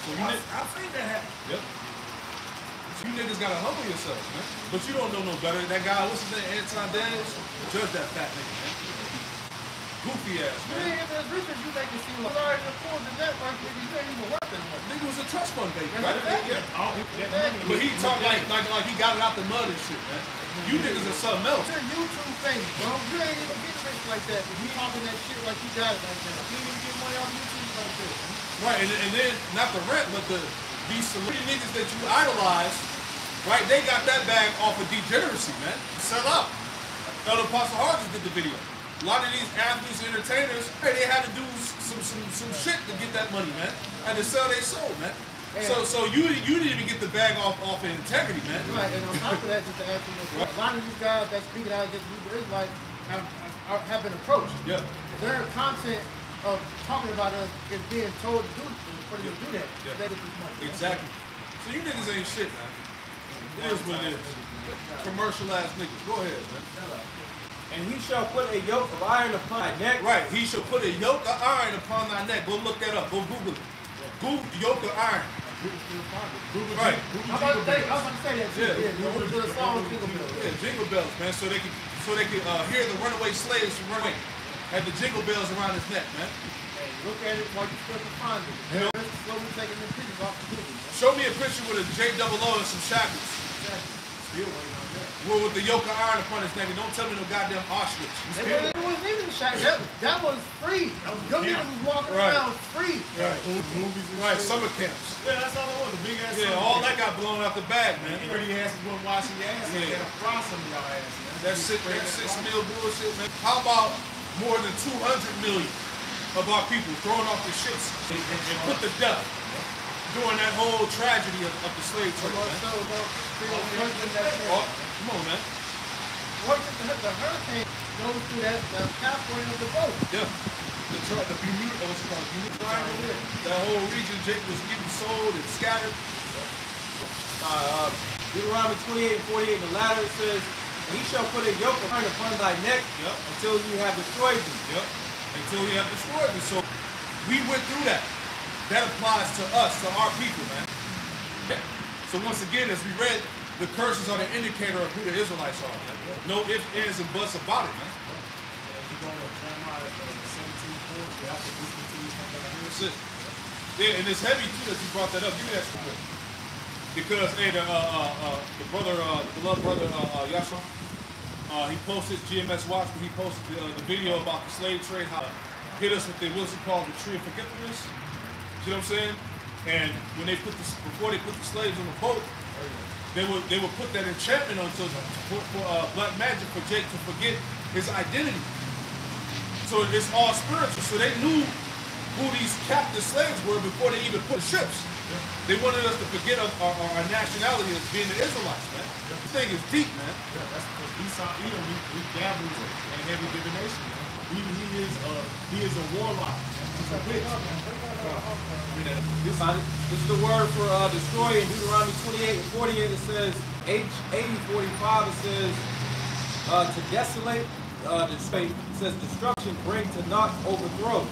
So I've seen that happen. Yep. So you niggas gotta humble yourselves, man. But you don't know no better. That guy, what's his name, Anton Daniels? Judge that fat nigga, man. Goofy ass, man. If there's research, you make it seem like already afford the network, nigga, you ain't even worth that much. Nigga was a trust fund baby, That's right? exactly. But he talk like he got it out the mud and shit, man. You niggas are something else. It's a YouTube thing, bro. You ain't even getting rich like that. If you talking that shit like you got it like that. You ain't even get money off YouTube like that. Right, and then not the rent, but these celebrity niggas that you idolize, right? They got that bag off of degeneracy, man. Sell out. Elder Apostle Hodges did the video. A lot of these athletes and entertainers, hey, they had to do some shit to get that money, man. And to sell their soul, man. So you didn't even get the bag off of integrity, man. Right, and on top of that, just to add to this, a lot of these guys that speaking out against Hebrew Israelites have been approached. Yeah. Their content of talking about us is being told to do for them to do that. Yeah. They get this money. Exactly. So you niggas ain't shit, man. It is what it is. Commercial ass niggas. Go ahead, man. And he shall put a yoke of iron upon thy neck. Right. He shall put a yoke of iron upon thy neck. Go look that up. Go Google it. Google yoke of iron. Right. I'm about to say that too. Yeah, Google the song Jingle Bells. Yeah, jingle bells, man. So they can hear the runaway slaves from runaway. Had the jingle bells around his neck, man. Hey, look at it while you still can find it. You know? Slowly taking the pictures off the Google. Show me a picture with a J-O-O and some shackles. Still waiting on that. Well, with the yoke of iron upon his neck. And don't tell me no goddamn Auschwitz. It wasn't even the shack. That was free. Young niggas was walking around free. Right. Movies and Right, shit. summer camps. Yeah, that's all I want. The big ass. Yeah, all that got blown out the bag, man. Pretty asses wouldn't wash your ass. Yeah. They gotta fry some of y'all ass, man. That 6 mil bullshit, man. How about more than 200 million of our people thrown off the ships and put to death during that whole tragedy of the slave trade, man? Oh, come on, man. The hurricane goes through that pathway of the boat. Yeah. The Bermuda, what's it called? Bermuda. That whole region, Jake, was getting sold and scattered. Deuteronomy 28 and 48 in the latter it says, and he shall put a yoke of iron upon thy neck until you have destroyed thee. Yep. Until we have destroyed them. So we went through that. That applies to us, to our people, man. Yeah. So once again, as we read, the curses are the indicator of who the Israelites are, man. No ifs, ands, and buts about it, man. That's it. Yeah, and it's heavy too that you brought that up. Give me that story. Because hey, the brother, the beloved brother Yashua, he posted GMS Watch, but he posted the video about the slave trade, how hit us with what's it called, the tree of forgetfulness. You know what I'm saying? And when they before they put the slaves on the boat, they would put that enchantment on for black magic for Jake to forget his identity. So it's all spiritual. So they knew who these captive slaves were before they even put ships. They wanted us to forget our nationality as being the Israelites, man. This thing is deep, man. Yeah, that's because Esau, Edom, he dabbles in heavy divination, man. He is a warlock. He's a witch. This is the word for destroy in Deuteronomy 28 and 48. It says, 80:45, it says, to desolate, destroy. It says, destruction, bring to naught, overthrow.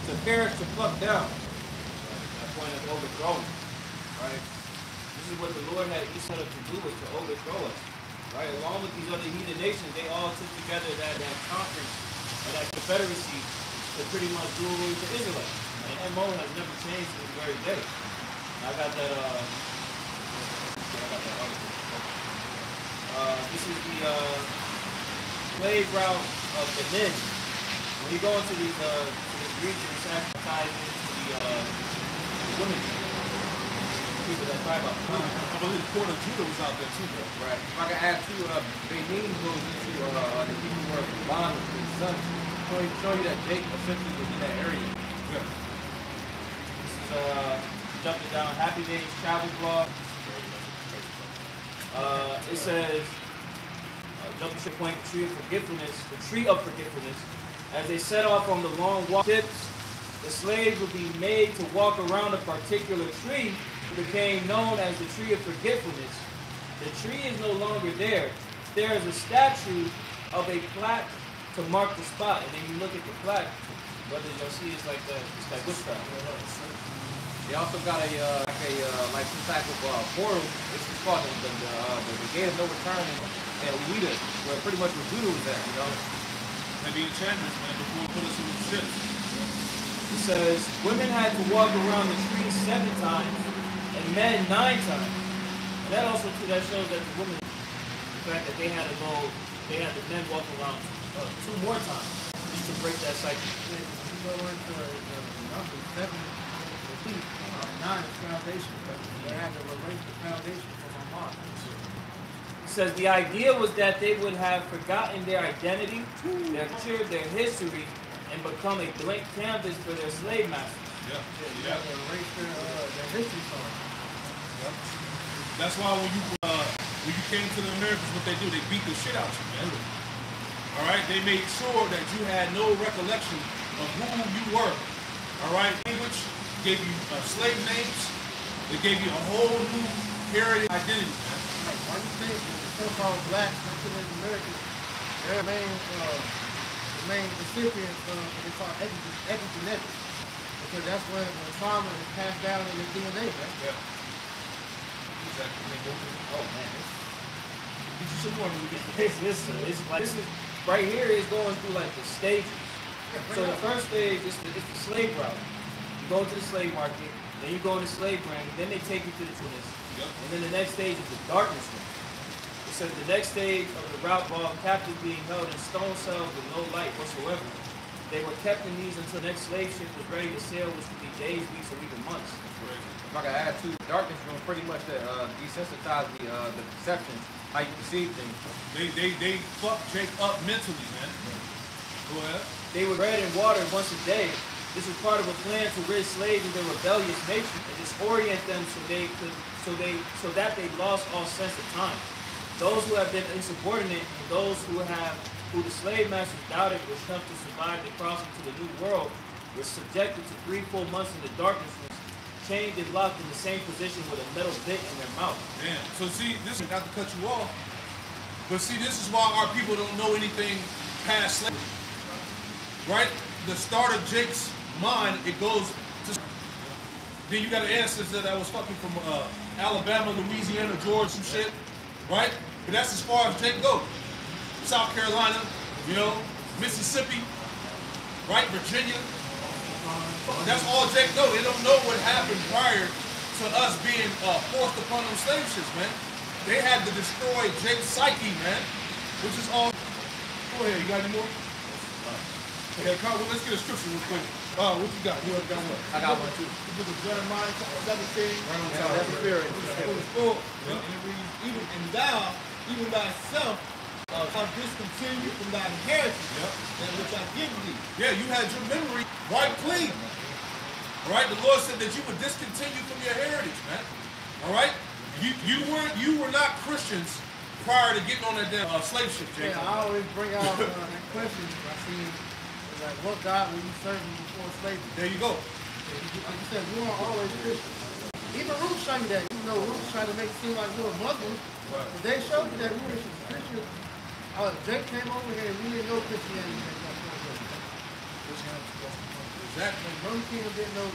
To perish, to pluck down. That point is overthrown. Right? This is what the Lord had set up to do, was to overthrow us. Right? Along with these other heathen nations, they all took together that conference, or that confederacy, to pretty much do away with the Israelites. And MO has never changed to this very day. I got that article. This is the slave route of Benin. When you go into these regions, it's actually tied into the women. People that drive up. I believe the Port of Judah was out there too, bro. Right. If I can add too, Benin goes into the people who are bond with his son. Show you that Jake essentially was in that area. Yeah. This is jumping down Happy Days travel blog. It says jumping to point tree of forgetfulness, the tree of forgetfulness. As they set off on the long walk trips, the slaves would be made to walk around a particular tree, which became known as the tree of forgetfulness. The tree is no longer there. There is a statue of a plaque to mark the spot, and then you look at the plaque, whether you'll see it's like witchcraft. They also got like some type of portal. It's called the Gate of No Return in Ouida, where pretty much where Judah was at, you know. Maybe enchantments, man, before we put us in the ships. It says women had to walk around the tree 7 times and men 9 times. And that also shows that the women, the fact that they had the men walk around 2 more times just to break that cycle. If you go into the number 7, 9 is foundation. They had to erase the foundation from my heart. It says the idea was that they would have forgotten their identity, their culture, their history, and become a blank canvas for their slave masters. Yeah. They had to erase their history from it. Yeah. That's why when you came to the Americans, what they do, they beat the shit out of you, man. All right? They made sure that you had no recollection of who you were. All right? Language gave you slave names. They gave you a whole new heritage identity, man. Like, why do you think the so-called blacks, African Americans, They're the main recipients of what they call epigenetics. Because that's when trauma is passed down in the DNA, right? Yeah. Exactly. Oh man, Get you some more when we get it's like, this is, right here is going through like the stages. So the first stage is the slave route. You go to the slave market, then you go into slave ring, then they take you to the twins. Yep. And then the next stage is the darkness ring. It says the next stage of the route involved captives being held in stone cells with no light whatsoever. They were kept in these until the next slave ship was ready to sail, which could be days, weeks, or even months. if I could add to darkness room, pretty much to desensitize the perception, how you perceive things. They fucked Jake up mentally, man. Go ahead. They were bread and water once a day. This was part of a plan to rid slaves of their rebellious nature and disorient them so that they lost all sense of time. Those who have been insubordinate and those who the slave masters doubted would come to survive the crossing to the new world were subjected to 3 full months in the darkness, chained and locked in the same position with a metal bit in their mouth. Damn. So see, this is not to cut you off, but see, this is why our people don't know anything past slavery. Right? The start of Jake's mind, it goes to. Then you got an ancestor that was fucking from Alabama, Louisiana, Georgia, some shit. Right? But that's as far as Jake goes. South Carolina, you know, Mississippi, right? Virginia. That's all Jake knows. They don't know what happened prior to us being forced upon them slave ships, man. They had to destroy Jake's psyche, man, which is all. Go ahead, you got any more? Okay, Carl, well, let's get a scripture real quick. What you got? You got one? I got one too. The book of Jeremiah, chapter 17. Right on Yeah, top. that's the spirit. And it reads, and thou, even thyself, shalt discontinue from thy inheritance, that which I give thee. Yeah, you had your memory wiped clean. All right, the Lord said that you would discontinue from your heritage, man. All right, you were not Christians prior to getting on that damn slave ship, Jacob. Yeah, I always bring out that question I see, like, what God were you serving before slavery? There you go. Like you said, we weren't always Christians. Even Ruth showed you that, even though Ruth tried to make it seem like we were Muslims, but they showed you that we were Christians. Jake came over here and we didn't know Christianity. Exactly. Roman Kingdom didn't know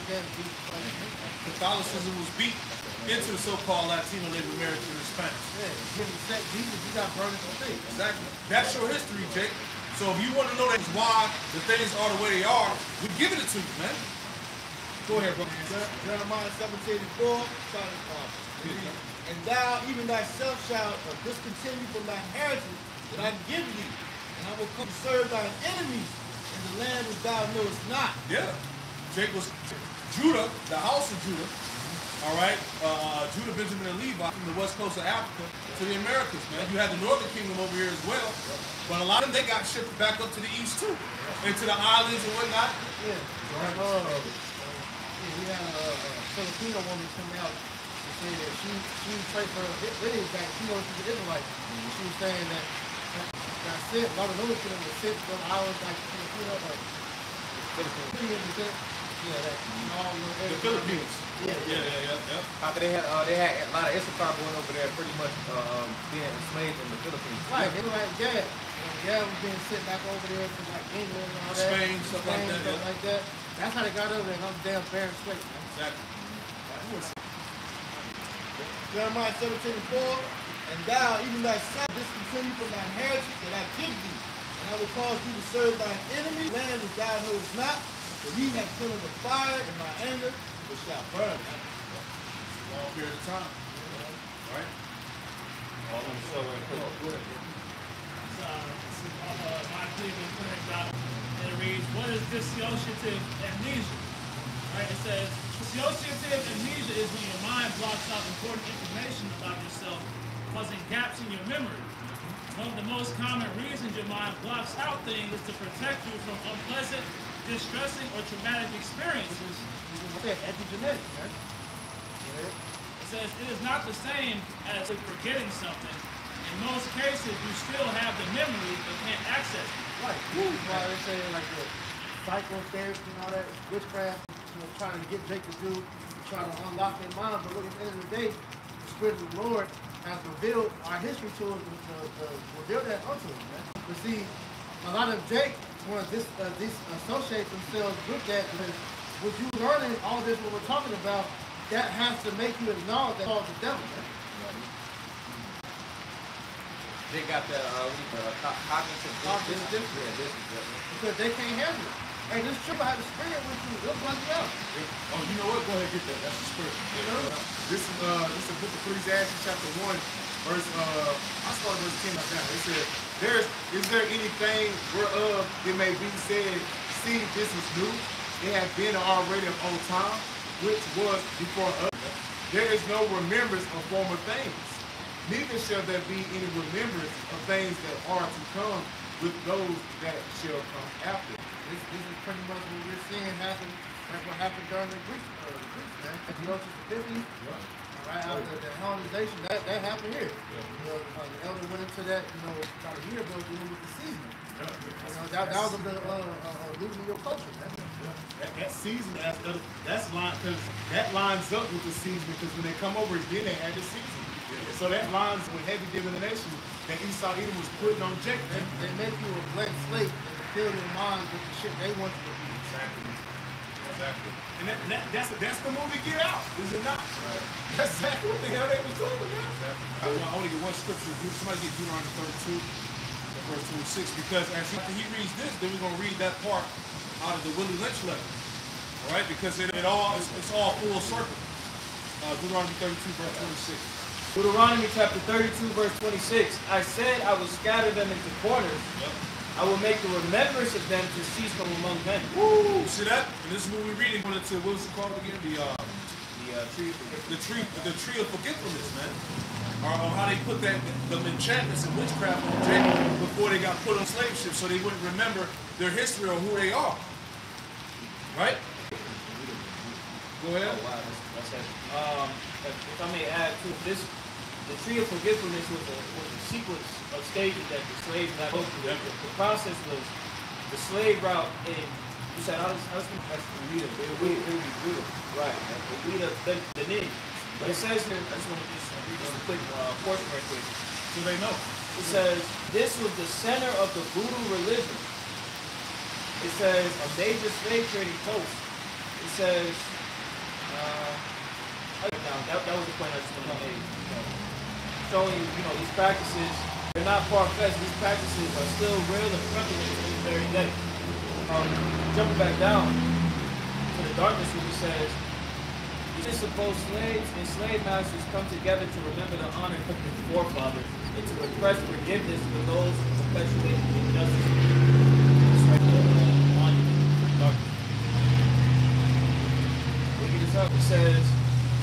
damn Jesus. Catholicism was beat into the so-called Latino, Native American, and Spanish. Yeah, when you set Jesus, you got burned at the stake. Exactly. That's your history, Jake. So if you want to know that's why the things are the way they are, we're giving it to you, man. Go ahead, bro. Jeremiah 17:4, and thou even thyself shalt discontinue from thy heritage that I give thee, and I will come serve thine enemies in the land which thou knowest not. Yeah. Jake was Judah, the house of Judah. All right, Judah, Benjamin, and Levi from the west coast of Africa to the Americas, man. You had the northern kingdom over here as well, but a lot of them, they got shipped back up to the east too, into the islands and whatnot. Yeah. We had a Filipino woman come out and say that she traced her lineage back. She knows she's an Israelite. She was saying that sent, a lot of those people were sent from islands like Filipino, like Philippines. Yeah, that all The Philippines. Yeah. After they had a lot of Issachar going over there, pretty much being enslaved in the Philippines. Right, they were like Gad. Gad was being sent back over there from like England and all that. Spain, stuff like that. That's how they got over there, those damn barren slaves, man. Exactly. Jeremiah 17:4, and thou, even thyself, discontinue from thy heritage that I give thee, and I will cause thee to serve thine enemy, land which thou knowest not, for ye have kindled the fire in my anger, which shall burn. Long period of time. All right. All of them so right quick. My Cleveland Clinic doc, and it reads, what is dissociative amnesia? Right, it says, dissociative amnesia is when your mind blocks out important information about yourself, causing gaps in your memory. One of the most common reasons your mind blocks out things is to protect you from unpleasant, distressing, or traumatic experiences. Epigenetics, man. It says, it is not the same as forgetting something. In most cases, you still have the memory but can't access it. Right. That's why they say like the psychotherapy and all that, witchcraft, trying to get Jake to do, trying to unlock their mind. But look, at the end of the day, the Spirit of the Lord has revealed our history to us, to reveal that unto us, man. But see, a lot of Jake want to disassociate themselves with that, because with you learning all this what we're talking about, that has to make you acknowledge that all the devil, man. They got the cognitive dissonance. Because they can't handle it. Hey, this triple had a spirit with you, it'll bug you out. Oh, you know what? Go ahead and get that. That's the spirit. You know? This is the book of Ecclesiastes, chapter 1, verse, I started verse 10 like that. It said, is there anything whereof it may be said, see, this is new? It hath been already of old time, which was before us. There is no remembrance of former things, neither shall there be any remembrance of things that are to come with those that shall come after. This is pretty much what we're seeing happen, like what happened during the Greeks, man. If you go to the 50s, right after the Hellenization, that happened here. You know, the elder went into that, about a year ago, dealing with the season. That was losing your culture, man. That season, that's line, because that lines up with the season, because when they come over again, they had the season. So that lines with heavy divination that Esau Edom was putting on Jacob. They make you a blank slate and fill your mind with the shit they want you to be. Exactly. And that's the movie Get Out, is it not? Right. That's exactly what the hell they was talking about. Exactly. I want to get one scripture. Somebody get Deuteronomy 32, verse 26, because after he reads this, then we're going to read that part out of the Willie Lynch letter. All right? Because it's all full circle. Deuteronomy 32, verse 26. Deuteronomy chapter 32, verse 26. I said I will scatter them into corners. Yep. I will make the remembrance of them to cease from among men. Woo! See that? And this is what we're reading. What was it called again? The tree of forgetfulness, man. Or how they put them enchantments and witchcraft on Jacob before they got put on slave ships, so they wouldn't remember their history or who they are. Right? Go ahead. Oh, wow, that's heavy. If I may add to this, the tree of forgetfulness was a sequence of stages that the slaves had to go through. The process was the slave route in, you said, I was going to ask the reader. It would be brutal. Right. The leader, the ninja. But it says here, I just want to read just a quick portion right quick. So they know. It says, this was the center of the voodoo religion. It says, a major slave trading post. It says, that was the point I just wanted to make. Showing you, these practices, they're not far-fetched. These practices are still real and prevalent to this very day. Jumping back down to the darkness, where it says, these supposed slaves and slave masters come together to remember the honor of their forefathers and to request forgiveness for those who perpetuate injustice. It's right there on darkness. Looking this up, it says,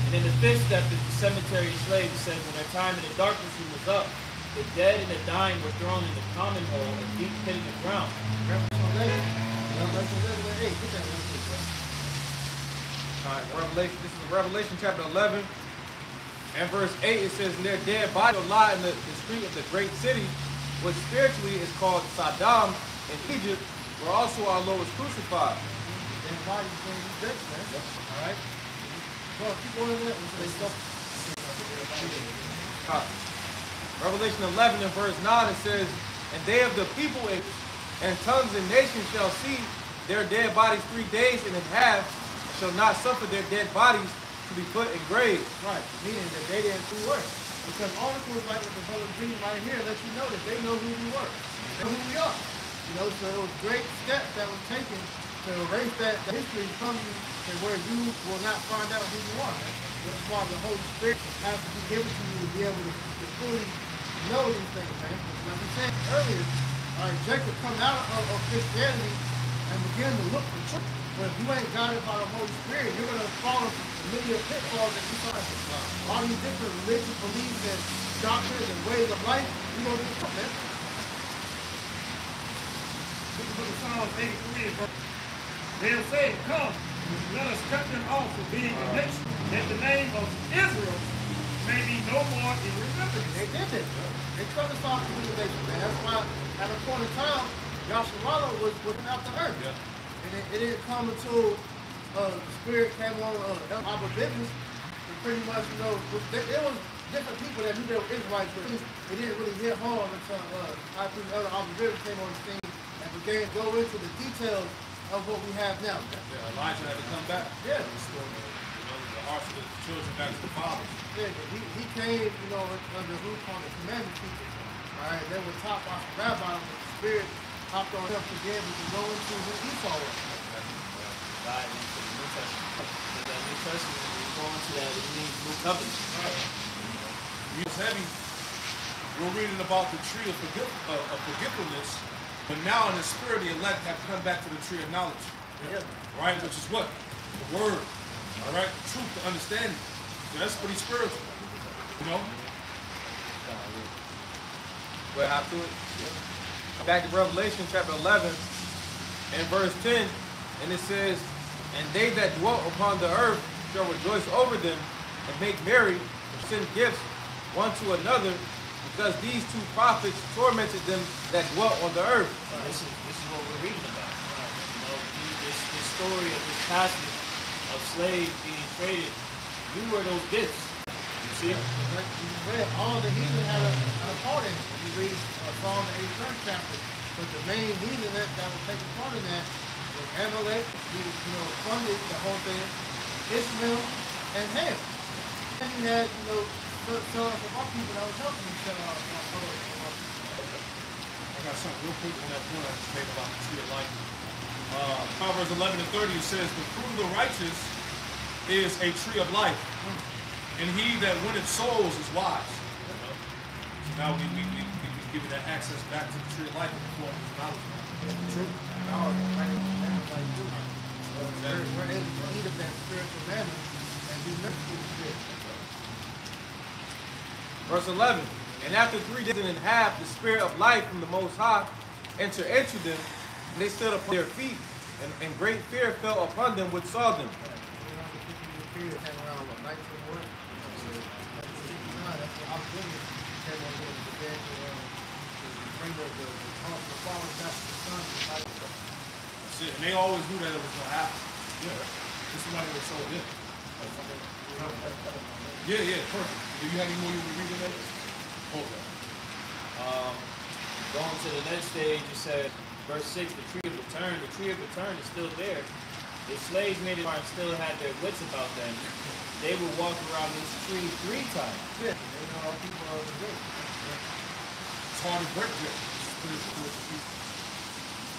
and in the fifth step of the cemetery slave, it says, when their time in the darkness was up, the dead and the dying were thrown in the common hole, a deep pit in the ground. Revelation, this is Revelation chapter 11 and verse 8. It says, and their dead bodies lie in the street of the great city, which spiritually is called Sodom in Egypt, where also our Lord was crucified. And bodies going to be dead, man. All right? Well, keep going there until they stop. Revelation 11 and verse 9, it says, and they of the people and tongues and nations shall see their dead bodies 3 days and a half, shall not suffer their dead bodies to be put in graves. Right, meaning that they didn't do work. Because articles like what the brother reading right here let you know that they know who we were. They know who we are. So it was great steps that was taken to erase that history from you to where you will not find out who you are. That's why the Holy Spirit has to be given to you to be able to fully know these things, man. Like we said earlier, Jacob come out of Christianity and begin to look for truth. But if you ain't guided by the Holy Spirit, you're going to fall into many of the pitfalls that you find. All these different religious beliefs and doctrines and ways of life, you're going to be man. Look at the Psalms 83. They'll say, come, let us cut them off from being a nation, that the name of Israel may be no more in remembrance. They did it. They cut us off from the nation, man. That's why at a point in time, Yasharala was looking out the earth. Yeah. And it didn't come until the Spirit came on our business. And pretty much, there was different people that that knew they were Israelites, but it didn't really hit home until I think other observers came on the scene and began to go into the details of what we have now. Yeah, Elijah had to come back. Yeah. Restore the hearts of the children back to the fathers. Yeah, he came, under who called the commandment keeper. All right, they were taught by some rabbis, but the Spirit hopped on him to be able to go into who Esau was. Right into the New Testament. In that New Testament, when you go into that, it means new covenant. It's heavy. We're reading about the tree of forgetfulness, but now in the spirit, the elect have come back to the tree of knowledge. Yeah. Right? Which is what? The word. All right? Truth, the understanding. So that's pretty spiritual. You know? We'll have to it. Back to Revelation chapter 11 and verse 10, and it says, "And they that dwell upon the earth shall rejoice over them, and make merry, and send gifts one to another, because these two prophets tormented them that dwelt on the earth." This is what we're reading about. This story of this passage of slaves being traded, you were those gifts. You see? All the heathen had a part in it. If you read Psalm the 83rd chapter, but the main heathen that was taking part in that was Amalek, who funded the whole thing, Ishmael, and Ham. And you had, some of our people that was helping each other. I got something real quick on that point I just made about the tree of life. Proverbs 11 and 30 says, "The fruit of the righteous is a tree of life, and he that winneth souls is wise." So now we give you that access back to the tree of life in the form of knowledge. True. We're able to eat of that spiritual manna and be nurtured with the Spirit. Verse 11, "And after 3 days and a half, the Spirit of life from the Most High entered into them, and they stood upon their feet, and great fear fell upon them which saw them." That's it. And they always knew that it was going to happen. Yeah. This is why they were so good. Yeah, perfect. Do you have any more you want to read in there? Okay. Going to the next stage, it said, verse 6, the tree of return. The tree of return is still there. The slaves made it and still had their wits about them. They would walk around this tree 3 times. Yeah, they know all people are the good. It's hard to break it.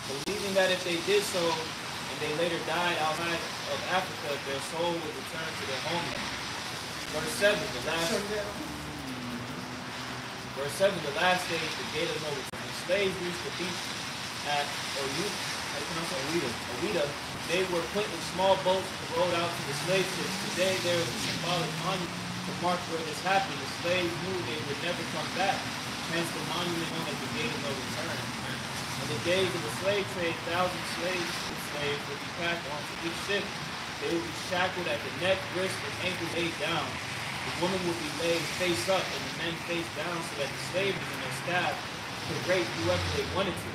Believing that if they did so, and they later died outside of Africa, their soul would return to their homeland. Verse 7, the last stage, the gate of no return. When slaves reached the beach at Ouida, they were put in small boats and rowed out to the slave ships. Today there is a symbolic monument to mark where this happened. The slaves knew they would never come back. Hence the monument known as the gate of no return. In the days of the slave trade, thousands of slaves would be packed onto each ship. They would be shackled at the neck, wrist, and ankles laid down. The woman would be laid face up and the men face down so that the slaves and their staff could rape whoever they wanted to.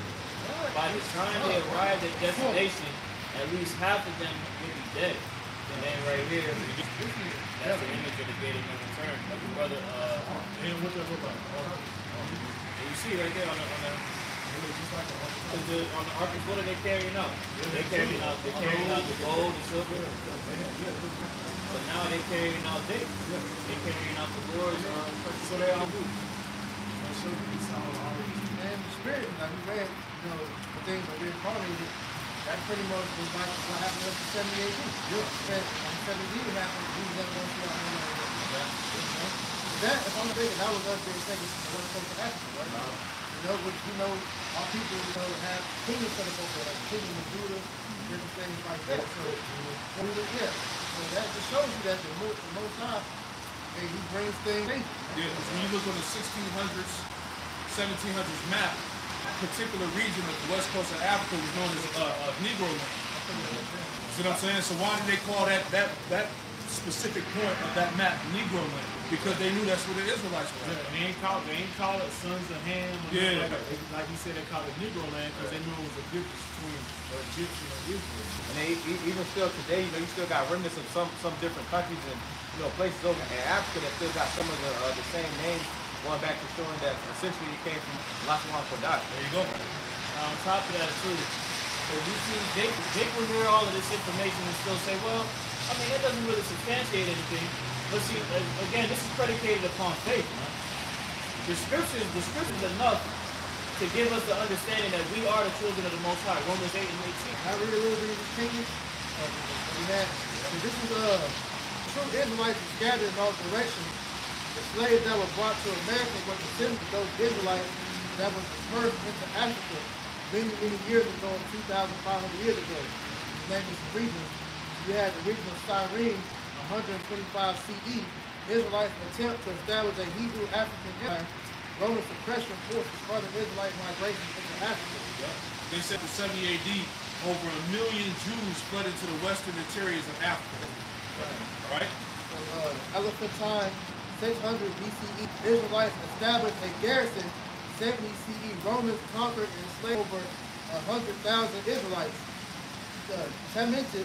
By the time they arrived at destination, at least half of them would be dead. And then right here, that's the image of the gate of no return. Like your brother, And what that look like? and you see right there on the Ark of Buddha, they're carrying out. They're carrying out the gold, the silver. But now they're carrying out dates. They're carrying out the Lord's so they're all good. And the Spirit, like we read, the things that we're calling it, that pretty much was like what happened up to 70 AD. That 70 happened, we was never going to see our own. That, if I'm mistaken, that was us being taken to the West Coast of Africa, right? Our people, have kingdoms set up over there, like the kingdom of Judah, different things like that. So, so that just shows you that the Most High, he brings things. Yeah, because when you look on the 1600s, 1700s map, a particular region of the west coast of Africa was known as Negro land. See what I'm saying? So why did they call that specific point of that map Negro land? Because they knew that's where the Israelites were. And they ain't call it sons of Ham. Yeah. Like he said, they called it Negro land because they knew it was a difference between Egyptian and Israel. And they, even still today, you still got remnants of some different countries and places over in Africa that still got some of the same names going back to showing that essentially it came from Lashwan Kodash. There you go. On top of that, too, so you see, Jake will hear all of this information and still say, well, I mean, that doesn't really substantiate anything. But see, again, this is predicated upon faith, man. The scriptures enough to give us the understanding that we are the children of the Most High. Romans 8 and 18. I read a little bit of the opinion. This is true Israelites were scattered in all directions. The slaves that were brought to America were descendants of those Israelites that were dispersed into Africa many years ago, 2,500 years ago. His name is region. You had the region of Cyrene, 125 CE. Israelites attempt to establish a Hebrew African empire. Roman suppression forces further Israelite migration into Africa. Yep. They said in 70 AD, over 1 million Jews fled into the western interiors of Africa. All right? Elephantine, 600 BCE, Israelites established a garrison. 70 CE, Romans conquered and enslaved over 100,000 Israelites. Taminted,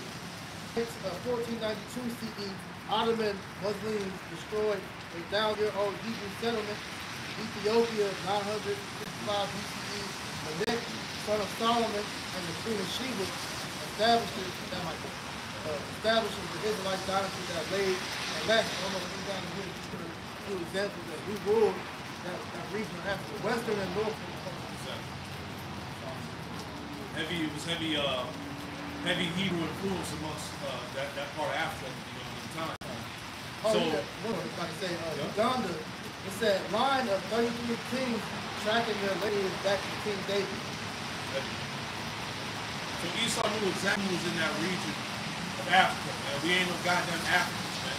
1492 CE, Ottoman Muslims destroyed a 1,000-year-old Hebrew settlement. Ethiopia, 955 BCE, Melech, son of Solomon, and the Queen of Sheba, establishes the Israelite dynasty that laid and lasted almost 2,000 years. Two examples that we ruled that region of Africa, western and northern. It was heavy Hebrew influence amongst that part of Africa, at the time. So, like I say, Uganda, it said line of 33 kings tracking their lineage back to King David. So Esau knew exactly who was in that region of Africa, man. We ain't no goddamn Africans, man.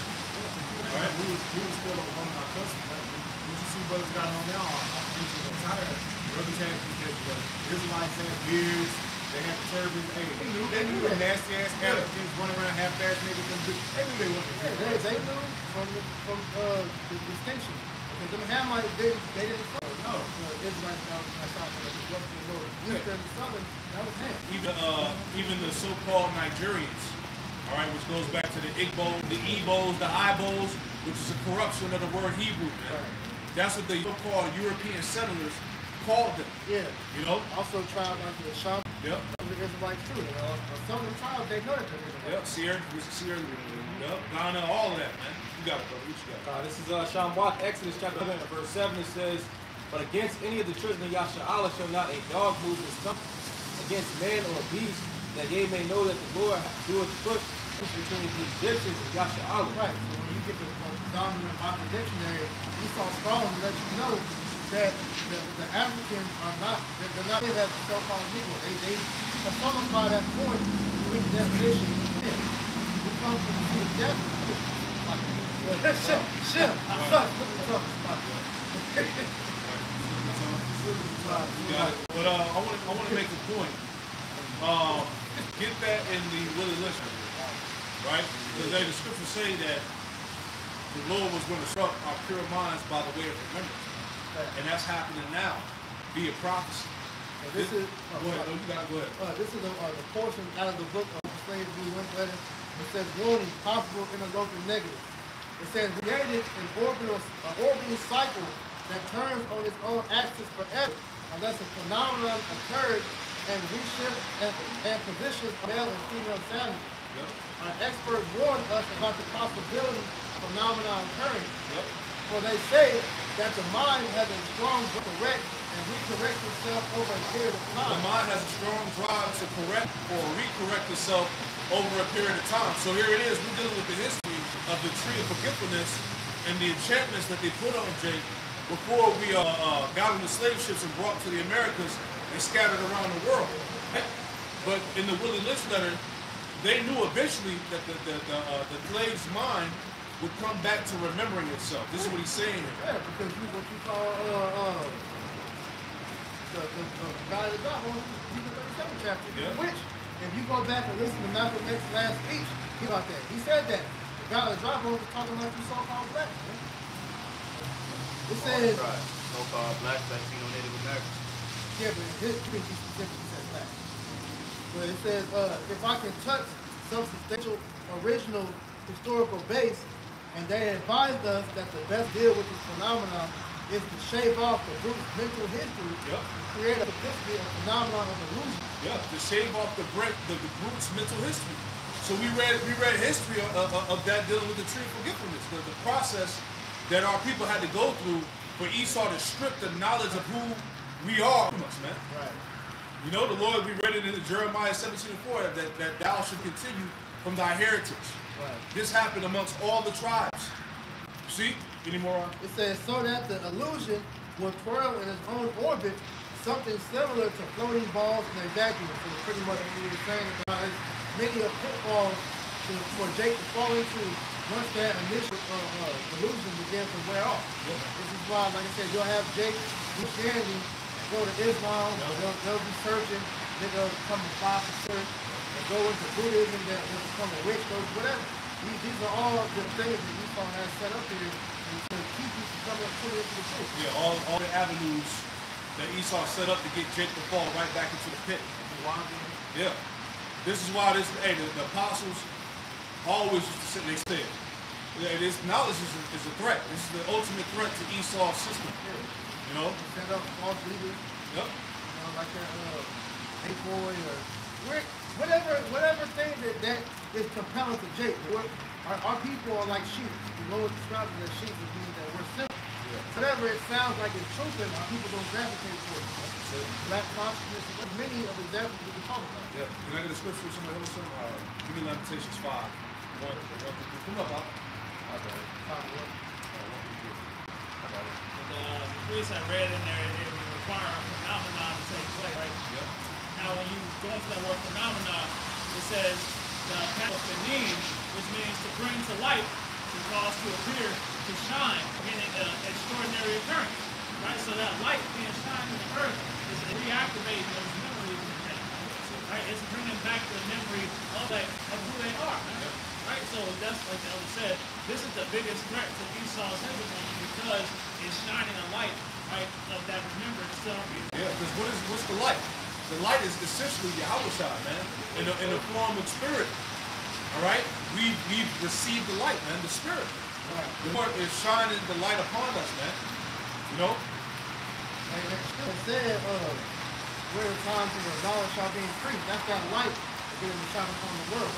All right, we was still one of my cousins, man. What you see brothers got on now, I'm thinking I'm tired. Brothers had the Israelites had beards, they had turbans. Hey, they knew the nasty ass Africans running around half-assed niggas. They knew they wasn't. They knew from the distinction. Because them Hamites, they didn't follow. No. Israelites, Eastern and Southern, that was Ham. Even the so-called Nigerians, all right, which goes back to the Igbos, the Igbos, the Ibos, which is a corruption of the word Hebrew, man. Right. That's what the so-called European settlers called them. Yeah. You know? Also tribes like the Sham. Yep. The Israelites too. Some of the tribes, they know that they're Israelites. Yep, Yep, Ghana, all of that, man. You got it, brother. What you got? This is Shambach, Exodus chapter 11, verse 7. It says, but against any of the children of Yasha'Allah shall not a dog move his stomach against man or beast, that ye may know that the Lord doeth put between the Egyptians and Yasha'Allah. Right. So when you get the dominant Bible dictionary, Esau strong to let you know that the Africans are not, they're not that so-called Negro. They personify that point with the definition. We come from the death. Shit. But I want to make a point. Get that in the Willie Lynch, right? Because the scriptures say that the Lord was going to instruct our pure minds by the way of remembrance. And that's happening now via prophecy. This is go ahead. You got to go ahead. This is the portion out of the book of Slaves Who Went Letter. It says warning, possible interloper negative. It says created an orbital cycle that turns on its own axis forever unless a phenomenon occurs and reshift and positions male and female savages. Yep. Our experts warned us about the possibility of phenomenon occurring. Yep. For they say that the mind has a strong correct and recorrect itself over a period of time. The mind has a strong drive to correct or recorrect itself over a period of time. So here it is, we're dealing with the history of the tree of forgetfulness and the enchantments that they put on Jake before we got on the slave ships and brought to the Americas and scattered around the world. But in the Willie Lynch letter, they knew eventually that the slave's mind would come back to remembering itself. This is what he's saying here. Yeah, because what you call the God of the Bible, the 37th chapter, which, if you go back and listen to Malcolm X's last speech, he about that. He said that the God of the Bible was talking about you so-called black. It says so-called black, Latino, Native Americans. Yeah, but his speech specifically says black. But it says, if I can touch some substantial original historical base, and they advised us that the best deal with this phenomenon is to shave off the group's mental history Yep. and create a phenomenon of illusion. Yeah, to shave off the group's mental history. So we read history of that dealing with the tree of forgetfulness, the process that our people had to go through for Esau to strip the knowledge of who we are from us, man. Right. You know, the Lord, we read it in Jeremiah 17:4 that thou should continue from thy heritage. Right. This happened amongst all the tribes. See? Any more on? It says, so that the illusion will twirl in its own orbit, something similar to floating balls in a vacuum. So pretty much what we were saying about it, many of pitfalls for Jake to fall into once that initial illusion begins to wear off. Yeah. This is why, like I said, you'll have Jake Christianity go to Islam, they'll be searching, then they'll become a prophet, and go into Buddhism, they'll become a witch, whatever. These are all the things that Esau has set up here to keep you from coming fully into the truth. Yeah, all the avenues that Esau set up to get Jake to fall right back into the pit. Yeah. This is why the apostles always used to sit, they said, this knowledge is a threat. This is the ultimate threat to Esau's system. You know? Set up false leaders. Yep. You know, like that Hey Boy or whatever thing that is compelling to Jake. Our people are like sheep. The Lord describes it as sheep, which means that we're simple. Yeah. Whatever it sounds like it's truth, our people don't gravitate towards it. Black consciousness, many of the examples we can talk about. Yeah. Can I get a scripture from somebody else? Give me Lamentations 5. Come up, The priest I read in there, it would require a phenomenon to take place, right? Yep. Now, when you go into that word phenomenon, it says the phenim, which means to bring to light, to cause to appear, to shine, meaning an extraordinary occurrence, right? So that light being shined in the earth is reactivating those memories, right? It's bringing back the memory of who they are, right? So that's like the elder said. This is the biggest threat to Esau's hegemony because it's shining a light, right, of that remembrance itself. Yeah, because what's the light? The light is essentially Yahushua, man, in the form of spirit. All right, we've received the light, man, the spirit. Right. The Lord is shining the light upon us, man. You know. It said, where the times of the knowledge shall be increased. That's that light that is to shine upon the world.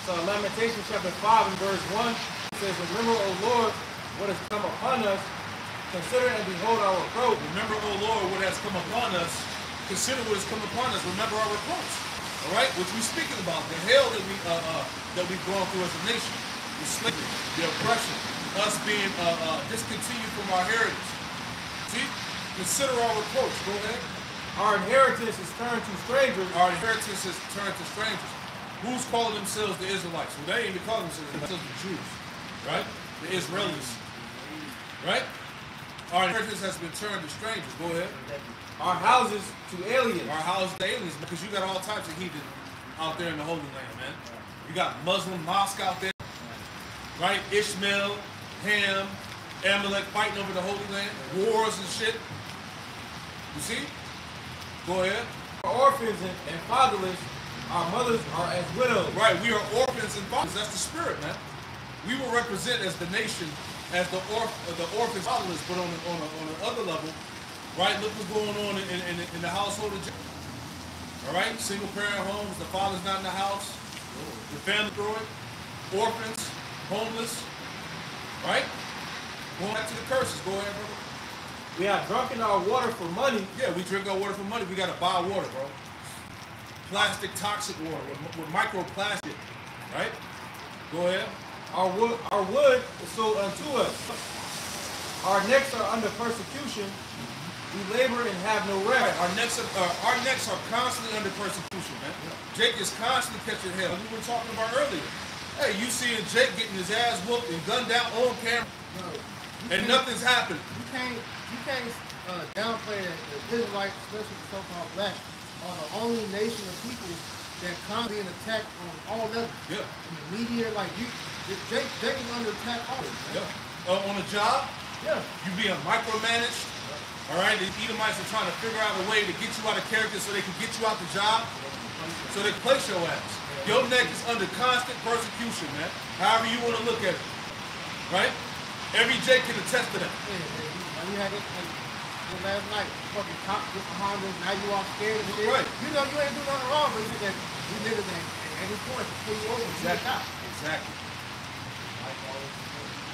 So Lamentations chapter 5 and verse 1 says, remember, O Lord, what has come upon us. Consider and behold our reproach. Remember, O Lord, what has come upon us. Consider what has come upon us. Remember our reproach. All right, which we're speaking about, the hell that we've gone through as a nation, the slavery, the oppression, us being discontinued from our heritage. See, consider our reproach. Go ahead. Our inheritance is turned to strangers. Our inheritance is turned to strangers. Who's calling themselves the Israelites? Well, they ain't even calling themselves the Jews, right? The Israelis, right? Our inheritance has been turned to strangers. Go ahead. Our houses to aliens. Our houses to aliens, because you got all types of heathen out there in the Holy Land, man. You got Muslim mosque out there, right? Ishmael, Ham, Amalek fighting over the Holy Land, wars and shit. You see? Go ahead. Our orphans and fatherless, our mothers are as widows. Right, we are orphans and fathers. That's the spirit, man. We will represent as the nation, as the orphans, fatherless, but on the other level, right? Look what's going on in the household of Jacob. All right, single parent homes, the father's not in the house, the family destroyed, orphans, homeless, right? Going back to the curses. Go ahead, brother. We have drunken our water for money. Yeah, we drink our water for money. We gotta buy water, bro. Plastic, toxic water with microplastic, right? Go ahead. Our wood is sold unto us. Our necks are under persecution. We labor and have no rest. Right. Our necks are constantly under persecution, man. Jake is constantly catching hell. We were talking about earlier. Hey, you seeing Jake getting his ass whooped and gunned down on camera, and nothing's happened. You can't downplay that the Israelites, especially the so-called black, are the only nation of people that constantly being attacked on all levels. Yeah. In the media, like Jake is under attack always. Yeah. On a job, yeah, you being micromanaged. All right, the Edomites are trying to figure out a way to get you out of character so they can get you out the job, so they can place your ass. Your neck is under constant persecution, man. However you want to look at it, right? Every Jake can attest to that. When you had it last night, fucking cop get behind us, now you all scared and shit. Right. You know you ain't do nothing wrong, but you said you niggas at any point to pull you over and you get out. Exactly.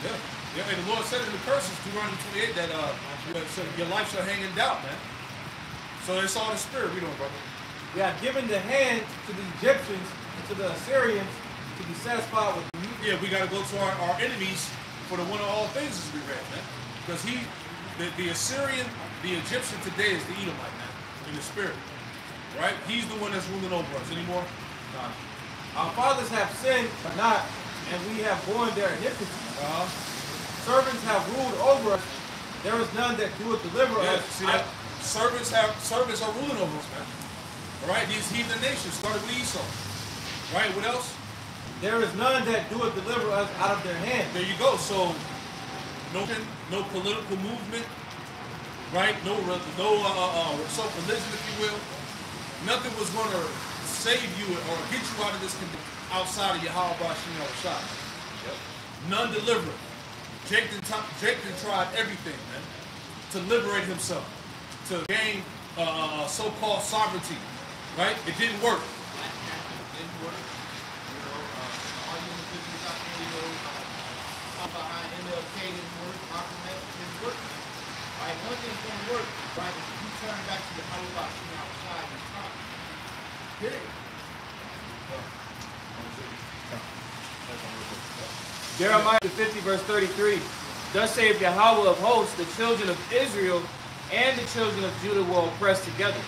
Yeah. Yeah, and the Lord said in the curses, Deuteronomy 28, that so your life shall hang in doubt, man. So it's all the spirit. We don't, brother. We have given the hand to the Egyptians and to the Assyrians to be satisfied with meat. Yeah, we got to go to our enemies for the one of all things, as we read, man. Because the Assyrian, the Egyptian today is the Edomite, man, in the spirit. Right? He's the one that's ruling over us. Anymore? Our fathers have sinned, but not, and we have borne their iniquity. Servants have ruled over us. There is none that doeth deliver us. See that? Servants are ruling over us, man. All right? These heathen nations started with Esau. Right? What else? There is none that doeth deliver us out of their hand. There you go. So, no political movement, right? No self-religion, if you will. Nothing was going to save you or get you out of this condition outside of Yahweh Bashim Al-Shah. None delivered. Jacob tried everything, man, to liberate himself, to gain so-called sovereignty, right? It didn't work. Didn't work. You know, all you individuals out there, you know, behind MLK didn't work, Malcolm X didn't work. Right? One thing's going to work, right? If you turn back to the Yahweh Bashim Al-Shah and time. Period. Jeremiah 50 verse 33. Thus saith Yahweh of hosts, the children of Israel and the children of Judah were oppressed together.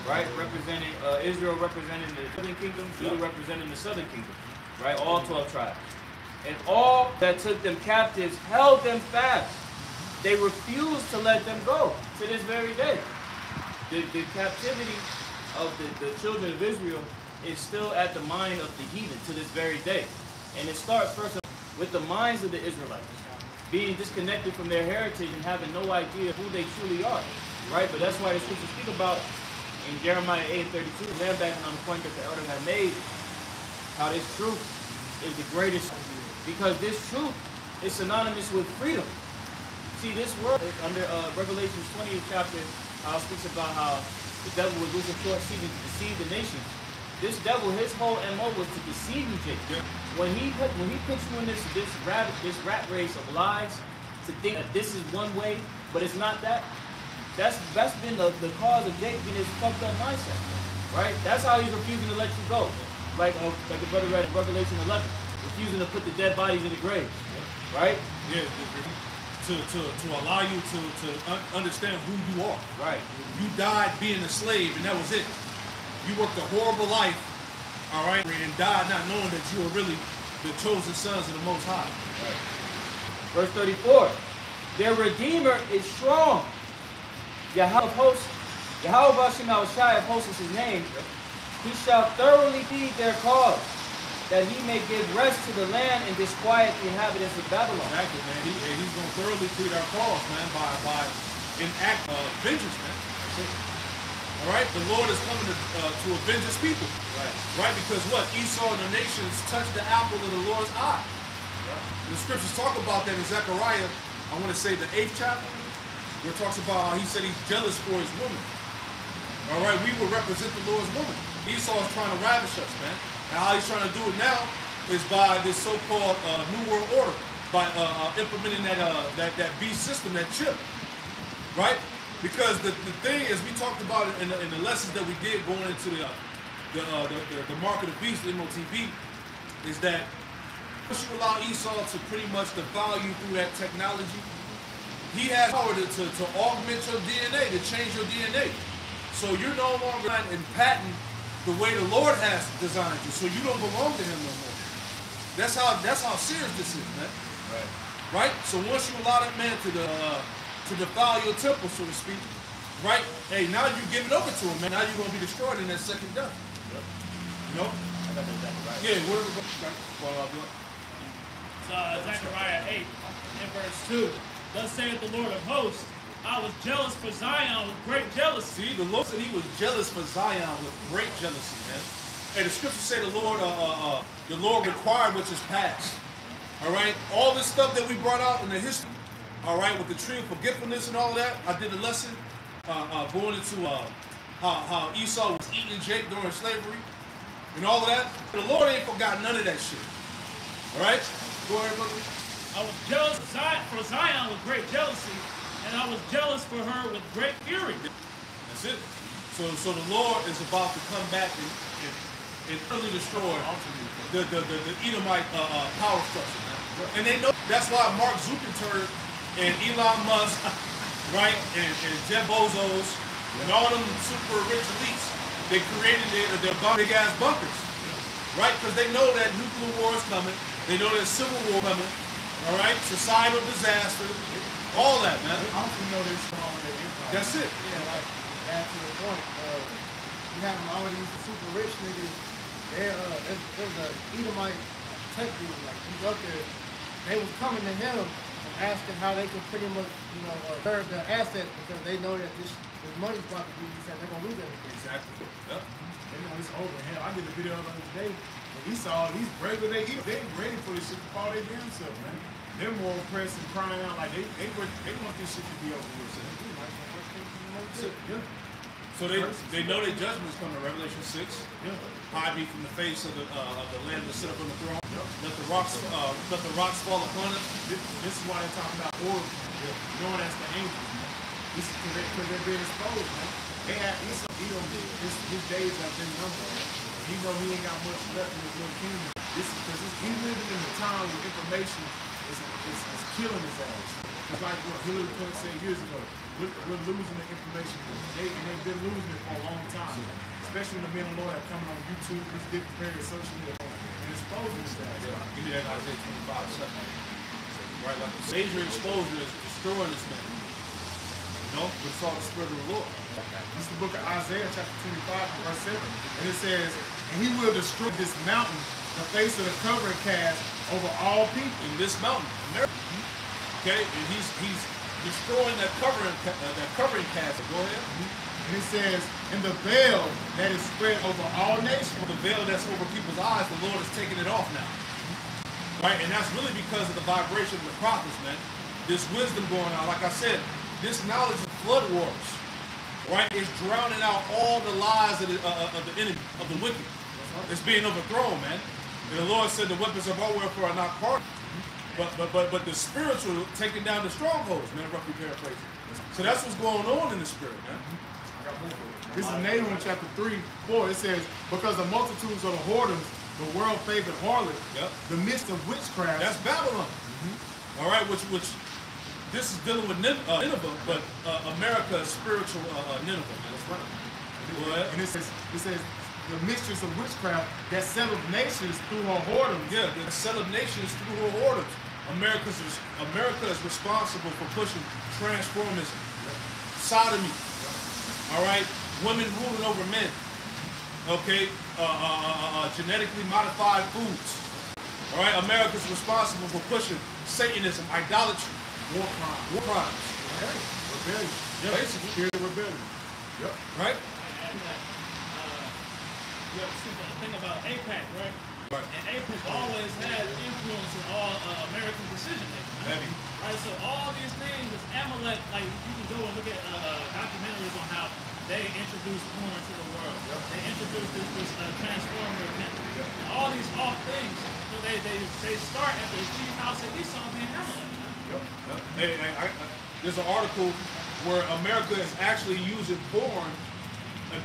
Right? Representing Israel representing the northern kingdom, Judah representing the southern kingdom. Right? All 12 tribes. And all that took them captives held them fast. They refused to let them go to this very day. The captivity of the children of Israel is still at the mind of the heathen to this very day. And it starts first with the minds of the Israelites being disconnected from their heritage and having no idea who they truly are. Right? But that's why the scriptures speak about in Jeremiah 8:32, lambasting on the point that the elder had made, how this truth is the greatest, because this truth is synonymous with freedom. See, this word under Revelation 20th chapter speaks about how the devil was looking for a season to deceive the nations. This devil, his whole MO was to deceive you, Jake. Yeah. When he puts you in this rat race of lies, to think that this is one way, but it's not that. That's been the cause of Jake being his fucked up mindset, right? That's how he's refusing to let you go, like the brother read in Revelation 11, refusing to put the dead bodies in the grave, right? Yeah. To allow you to understand who you are. Right. You died being a slave, and that was it. You worked a horrible life, all right, and died not knowing that you were really the chosen sons of the Most High. Right. Verse 34, their Redeemer is strong. Yahweh of hosts, Yahweh Bashim Al-Shai of hosts is his name. He shall thoroughly feed their cause, that he may give rest to the land and disquiet the inhabitants of Babylon. Exactly, man. He's going to thoroughly plead our cause, man, by enact vengeance, man. All right? The Lord is coming to avenge his people. Right? Because what? Esau and the nations touched the apple of the Lord's eye. Right? The scriptures talk about that in Zechariah, I want to say the 8th chapter, where it talks about how he said he's jealous for his woman. All right? We will represent the Lord's woman. Esau is trying to ravish us, man. And how he's trying to do it now is by this so-called New World Order, by implementing that beast system, that chip, right? Because the thing is, we talked about it in the lessons that we did going into the mark of the beast, the MOTB, is that once you allow Esau to pretty much devour you through that technology, he has power to augment your DNA, to change your DNA. So you're no longer in patent the way the Lord has designed you, so you don't belong to him no more. That's how serious this is, man. Right? So once you allow that man to defile your temple, so to speak, right? Hey, now you give it over to him, man. Now you're gonna be destroyed in that second death. You know? Yeah, what are we going? Zechariah 8 and verse 2. Thus saith the Lord of hosts, I was jealous for Zion with great jealousy. See, the Lord said he was jealous for Zion with great jealousy, man. And the scriptures say the Lord required which is past. All right, all this stuff that we brought out in the history. All right, with the tree of forgetfulness and all of that. I did a lesson going into how Esau was eating Jacob during slavery and all of that. The Lord ain't forgot none of that shit. All right, go ahead, brother. I was jealous for Zion with great jealousy, and I was jealous for her with great fury. That's it. So the Lord is about to come back and utterly destroy the Edomite power structure. And they know that's why Mark Zuckerberg and Elon Musk, right, and Jeff Bezos, and all them super rich elites, they created their big ass bunkers, right? Because they know that nuclear war is coming. They know there's civil war coming. All right, societal disaster, all that, man. I don't know this wrong with their empire. That's it. Yeah, like, back to the point, you have all these super rich niggas, there's a Edomite tech dude, like, he's up there, they was coming to him and asking how they could pretty much, serve their assets because they know that this money's about to be, he said they're gonna lose everything. Exactly. Yep. They know it's over. Hell, I did a video the other day. And Esau, these regular, they ain't ready for this shit to fall their damn self, man. They're more oppressed and crying out like they want this shit to be over with. Yeah. So they know their judgment is coming. Revelation 6. Yeah. Hide me from the face of the Lamb that sit up on the throne. Yep. Let the rocks fall upon us. This is why they're talking about Oracle. Knowing that's the angels, man. This is because they're being exposed, man. They have Esau, his days have been numbered. He know he ain't got much left in his little kingdom. This is because he's living in a time where information is killing his ass. It's like what Hillary Clinton said years ago. We're losing the information. They've been losing it for a long time. Especially when the men of the Lord are coming on YouTube, these different various social media and exposing this ass. Yeah. Give me that Isaiah 25:7. Right, like the major exposure is destroying this man. You know, we saw the Spirit of the Lord. This is the book of Isaiah, chapter 25, verse 7. And it says, and he will destroy this mountain, the face of the covering cast over all people. In this mountain, America. Okay, and he's destroying that covering cast. Go ahead. And it says, and the veil that is spread over all nations. The veil that's over people's eyes, the Lord is taking it off now. Right, and that's really because of the vibration of the prophets, man. This wisdom going on, like I said, this knowledge of flood waters, right, is drowning out all the lies of the enemy, of the wicked. It's being overthrown, man. And the Lord said the weapons of our warfare are not carnal, but the spiritual taking down the strongholds, man. Roughly paraphrasing. So that's what's going on in the spirit, man. This is Nahum chapter 3:4. It says, because the multitudes of the whoredoms, the world-favored harlot, the midst of witchcraft. That's Babylon. All right, which this is dealing with Nineveh, but America is spiritual Nineveh. That's right. And it says the mistress of witchcraft that settled nations through her whoredoms. Yeah, that settled nations through her whoredoms. America is responsible for pushing transformism, sodomy. All right, women ruling over men. Okay, genetically modified foods. All right, America is responsible for pushing Satanism, idolatry, war crimes. Rebellion. Yeah. Basically. Spirit of rebellion. Yep. Right? You ever see the thing about AIPAC, right? Right. And AIPAC always had influence in all American decision making. Heavy. Right, so all these things is Amalek, like you can go and look at documentaries on how they introduced porn to the world. Yep. They introduced this transformer event. Yep. And all these off things, so they start at the chief house of Esau being Amalek. Yep. There's an article where America is actually using porn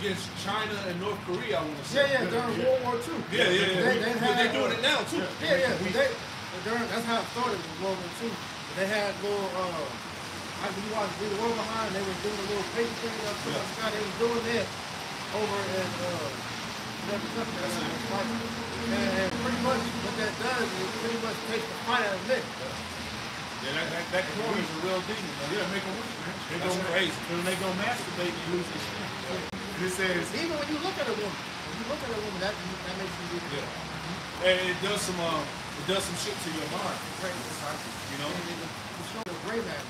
against China and North Korea, I want to say. Yeah, during World War II. They're doing it now, too. That's how it started with World War II. They had little, you watch the War Behind, they were doing a little paper thing up to the sky. They were doing that over in another country. And pretty much what that does is pretty much takes the fire out of it. Yeah, that porn is a real demon. Yeah, make them weak, man. That's crazy. When they go masturbate, you lose their strength. And it says, even when you look at a woman, that makes you do it. Yeah. And it does some shit to your mind. You know? It's showing a great man.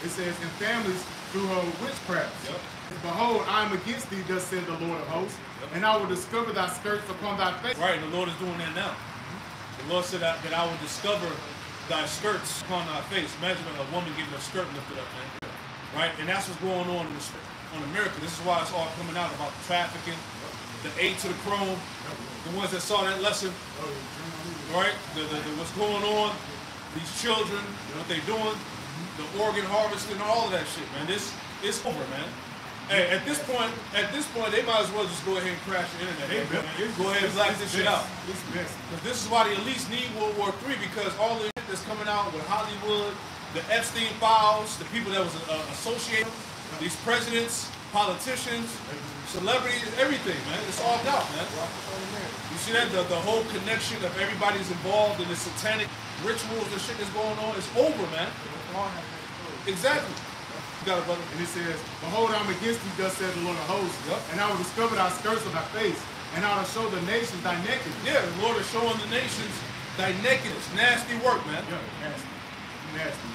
It says, in families through her witchcraft. Yep. Behold, I am against thee, thus said the Lord of hosts, and I will discover thy skirts upon thy face. Right, and the Lord is doing that now. The Lord said that I will discover thy skirts upon thy face. Imagine a woman getting her skirt lifted up, man. Right? And that's what's going on in America. This is why it's all coming out about the trafficking, the A to the chrome, the ones that saw that lesson, right? What's going on, these children, what they doing, the organ harvesting, all of that shit, man. It's over, man. Hey, at this point, they might as well just go ahead and crash the internet. Go ahead and black this shit out. Because this is why the elites need World War III, because all the shit that's coming out with Hollywood, the Epstein files, the people that was associated, these presidents, politicians, celebrities, everything, man. It's all out, man. You see that? The whole connection of everybody's involved in the satanic rituals and shit that's going on. It's over, man. Exactly. You got it, brother. And it says, behold, I'm against thee, thus says the Lord of hosts, and I will discover thy skirts of thy face, and I will show the nations thy nakedness. Yeah, the Lord is showing the nations thy nakedness. Nasty work, man. Yeah, nasty. Nasty.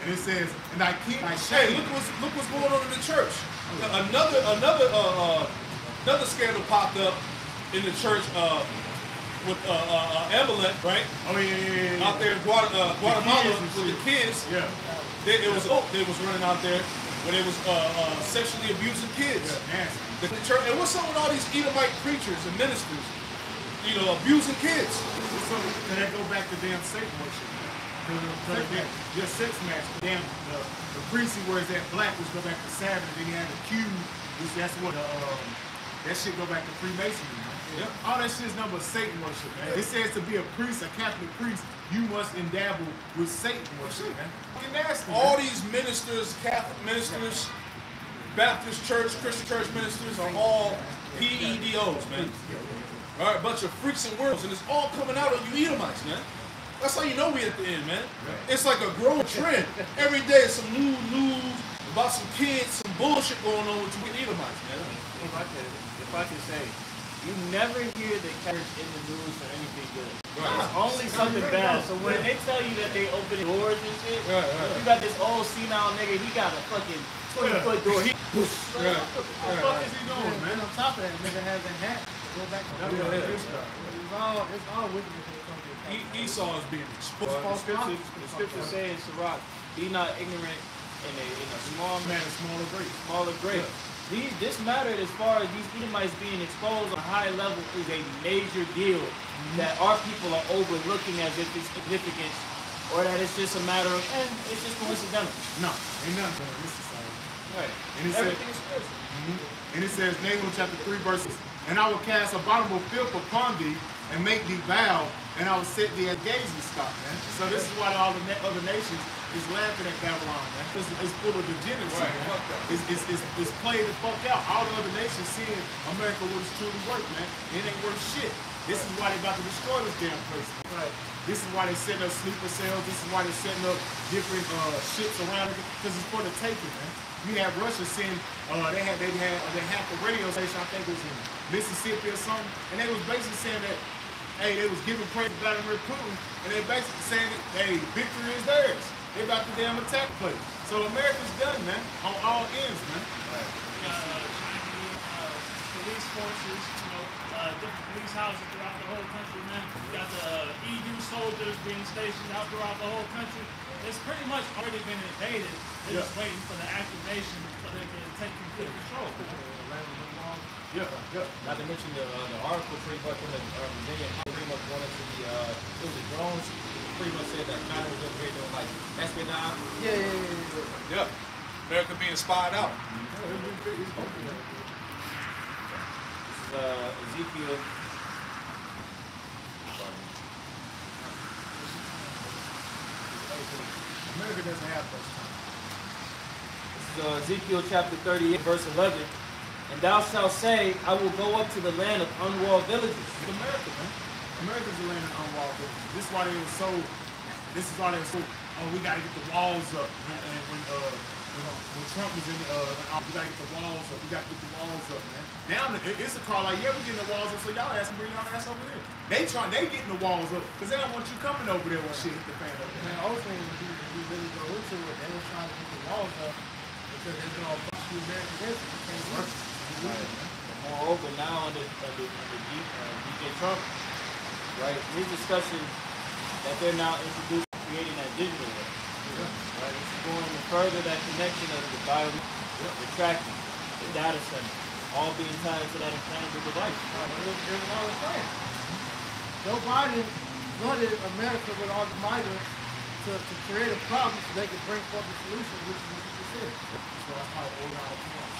And it says, and thy king, thy Hey, shame. look what's going on in the church. Another scandal popped up in the church with Amalek, right? Oh, yeah. Out there in Guatemala with the kids. Yeah. They was running out there where they was sexually abusing kids. Yeah, nasty. The church, and what's up with all these Edomite preachers and ministers, abusing kids? Can that go back to damn Satan worship? Just sex match. Damn, the priest he wears that black, which go back to Sabbath, and then he had a Q, which that's what that shit go back to Freemasonry. Yeah. All that shit is nothing but Satan worship, man. It says to be a priest, a Catholic priest, you must endabble with Satan worship, man. Fucking nasty, All man. these ministers, Catholic ministers, Baptist church, Christian church ministers are all PEDOs, man. All right, a bunch of freaks and weirdos, and it's all coming out of you Edomites, man. That's how you know we at the end, man. It's like a growing trend. Every day it's some new news about some kids, some bullshit going on with you Edomites, man. If I could say, you never hear the church in the news for anything good. Right. It's only something bad. So when they tell you that they open doors and shit, you got this old senile nigga, he got a fucking 20-foot door. What the fuck is he doing, man? And on top of that, nigga has a hat. Go back to it's all wickedness when it comes to it. Esau is being exposed. The scripture says, Sirach, be not ignorant in a small matter, smaller grace. This matter, as far as these Edomites being exposed on a high level, is a major deal that our people are overlooking as if it's significant, or that it's just a matter of, it's just coincidental. No, ain't nothing. This is right. And it Everything is spiritual. And it says, Nahum chapter 3 verses, and I will cast abominable filth upon thee, and make thee vow, and I will set thee at gazing stock, man. So this is why all the other nations is laughing at Babylon, man, because it's full of degeneracy, man. It's played the fuck out. All the other nations seeing America what it's truly worth, man. It ain't worth shit. This is why they about to destroy this damn place, man. This is why they setting up sleeper cells. This is why they setting up different ships around it, because it's for the taking, man. You have Russia send, they had the radio station, I think it was in Mississippi or something, and they was basically saying that, hey, they was giving praise to Vladimir Putin, and they basically saying that, hey, victory is theirs. They about to damn attack place. So America's done, man, on all ends, man. Police forces, different police houses throughout the whole country, man. You got the EU soldiers being stationed out throughout the whole country. It's pretty much already been invaded. They're just waiting for the activation so they can take complete control. Not to mention the article pretty much when the Virginia pretty much wanted to be, it was the drones, pretty much said that China was over here doing like espionage. Yeah. America being spied out. This is Ezekiel. America doesn't have those times. This is Ezekiel chapter 38, verse 11. And thou shalt say, I will go up to the land of unwalled villages. It's America, man. America's the land of unwalled villages. This is why they were so, we gotta get the walls up. And when Trump was in, we gotta get the walls up. We gotta get the walls up, man. Now it's a call like, yeah, we're getting the walls up, so y'all ass bring y'all ass over here. They getting the walls up, because they don't want you coming over there when shit hit the fan over there. Man, also, when you really go into it, they were trying to get the walls up because they're going to bust the American history. You can't work it. Moreover, now under DJ Trump, right? His discussion that they're now introducing, creating that digital way. Right? This is going to further that connection of the bio, the tracking, the data center, all being tied into that implantable device. Here's another thing. Joe Biden flooded America with all the migrants to create a problem so they could bring forth a solution, which is what you said. So that's how they order out of chaos.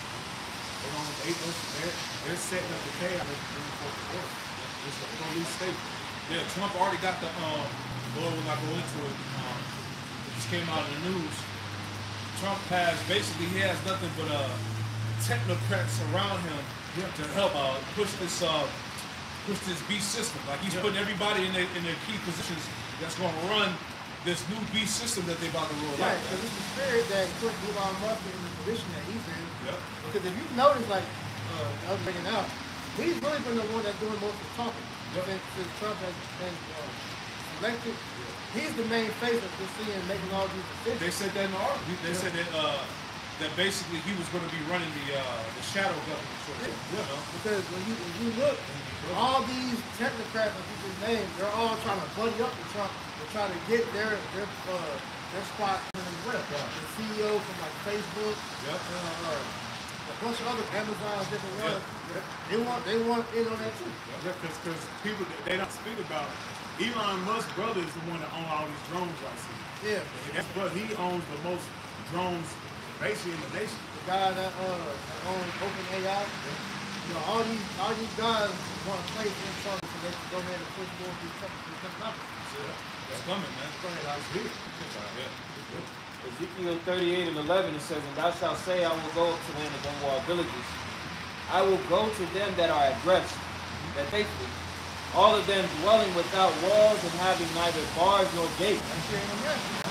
They're setting up the chaos and bringing forth the order. It's a police state. Yeah, Trump already got the, Lord will not go into it. It just came out in the news. Trump has, basically, he has nothing but technocrats around him to help push this beast system. Like he's putting everybody in their key positions that's going to run this new beast system that they're about to roll out. Right, because it's the spirit that put Elon Musk in the position that he's in. Yep. Because if you notice, like, I was bringing out, he's really been the one that's doing most of the talking. Since Trump has been elected, he's the main face of this thing and making all these decisions. They said that in the article. They said that basically he was going to be running the shadow government. Because when you look, all these technocrats, like you just named, they're all trying to buddy up with Trump to try to get their spot in the web. The CEO from like Facebook, a bunch of other Amazon, different ones. They want in on that too. Yeah, because people, they don't speak about Elon Musk's brother is the one that owns all these drones right here. Yeah. But he owns the most drones basically in the nation. The guy that owns OpenAI, you know, all these guys want to place in Trump so they can go ahead and push more of these technologies. It's coming, man. Go ahead, Alex. Ezekiel 38 and 11, it says, "And thou shalt say, I will go up to land of unwalled villages. I will go to them that are at rest, that they flee. All of them dwelling without walls and having neither bars nor gates." That's here in America.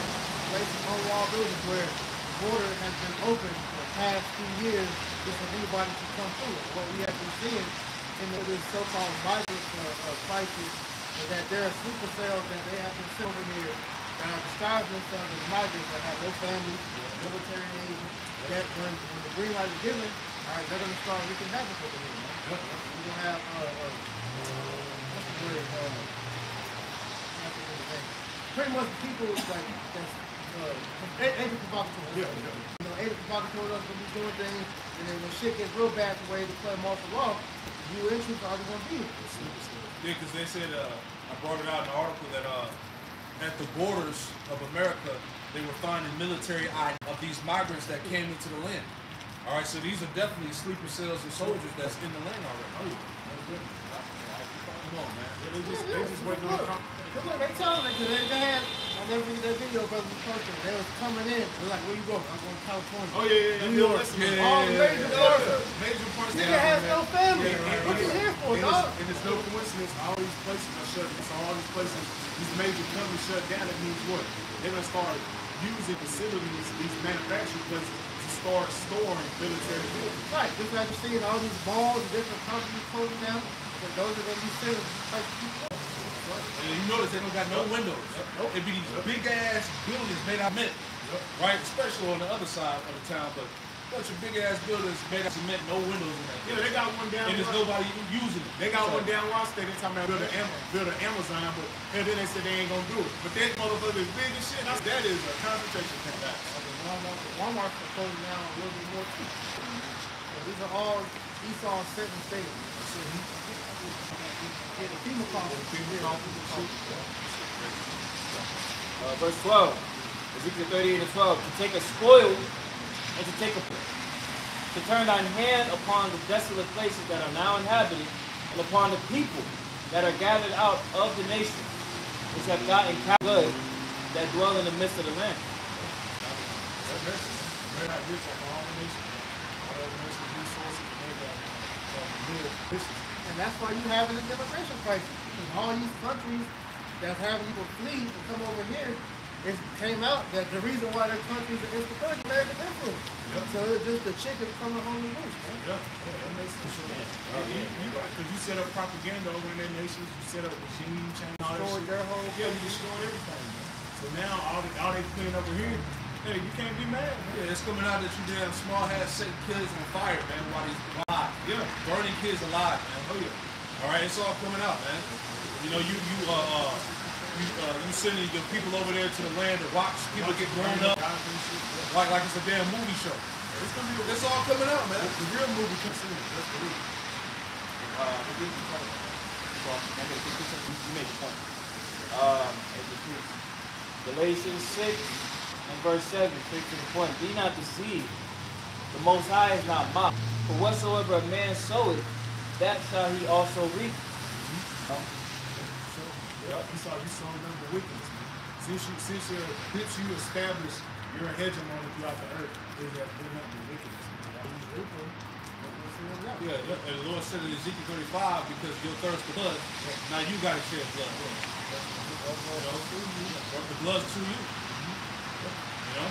Places unwalled buildings where the border has been open for the past few years just for anybody to come through. What we have been seeing in this so-called migrant crisis is that there are sleeper cells that they have been sitting over here that are disguising themselves as migrants that have no family, military age, that when the green light is given, all right, they're going to start wreaking havoc over here, man. We're going to have, what's the word, pretty much people like that's agent provocateurs. You know, agent provocateurs are going to be doing things, and then when shit gets real bad, the way to play martial law, you troops are going to be here. Yeah, because they said, I brought it out in the article that at the borders of America, they were finding military ID of these migrants that came into the land. All right, so these are definitely sleeper cells and soldiers that's in the land already. Come on, man. They just waiting on the Look, they tell me, because they had, I never forget that video, brother, they was coming in, they're like, where you going? I'm going to California. Oh, yeah. New York. All the major parts. Major parts. Nigga has no family. What you here for, dog? And it's no coincidence, all these places are shut down. So all these places, these major companies shut down, it means what? They're going to start using facilities, these manufacturing places, to start storing military goods. Right, just like you're seeing all these malls and different companies closing down, but those are going to be sales type of people. And you notice they don't got no windows. It'd be these big ass buildings made out of cement, right? Especially on the other side of the town, but a bunch of big ass buildings made out of cement, no windows in that. Yeah, they got one down. And there's nobody using it. They got one down Wall Street. They're talking about build an Amazon, but and then they said they ain't gonna do it. But that motherfucker is big as shit. That is a concentration camp. Walmart's are closing down a little bit more too. So these are all Esau certain states. Verse 12, Ezekiel 38 and 12, to take a spoil and to take to turn thine hand upon the desolate places that are now inhabited, and upon the people that are gathered out of the nations, which have gotten good, that dwell in the midst of the land. And that's why you have an immigration crisis. Because all these countries that's having people flee to come over here, it came out that the reason why their countries are instability is American influence. So it's just the chicken coming home to roost, man. That makes sense. Because you set up propaganda over in their nations, you set up regime change, all that Destroyed shit. their whole Yeah, you destroyed everything, man. So now all they putting over here, hey, you can't be mad, man. Yeah, it's coming out that you damn small ass setting kids on fire, man, while he's alive. Yeah. Burning kids alive, man. Oh yeah. All right, it's all coming out, man. You know, you sending your people over there to the land to watch people get grown up, like it's a damn movie show. It's all coming out, man. The real movie comes soon. That's the real. You made the point. Galatians 6 and verse 7, straight to the point. Be not deceived. The Most High is not mocked. For whatsoever a man soweth, that shall he also reap. You saw them the wickedness, man. Since you established your hegemony throughout the earth, is that we're not the wickedness. Yeah, and the Lord said in Ezekiel 35, because your thirst for blood, now you got to shed blood. The blood's to you. You know?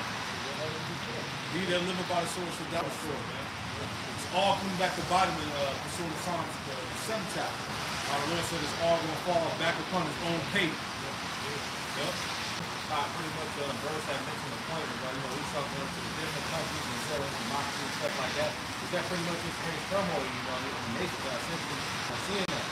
He that liveth by the sword shall die by the sword, man. It's all coming back to bottom in the sword of Psalms, the 7th chapter. Our Lord said it's all going to fall back upon his own pate. Yep. Pretty much the verse that mentioned the point about, Esau going to the different countries and selling some mockery and stuff like that. Is that pretty much just brings turmoil, in the nation that essentially are seeing that,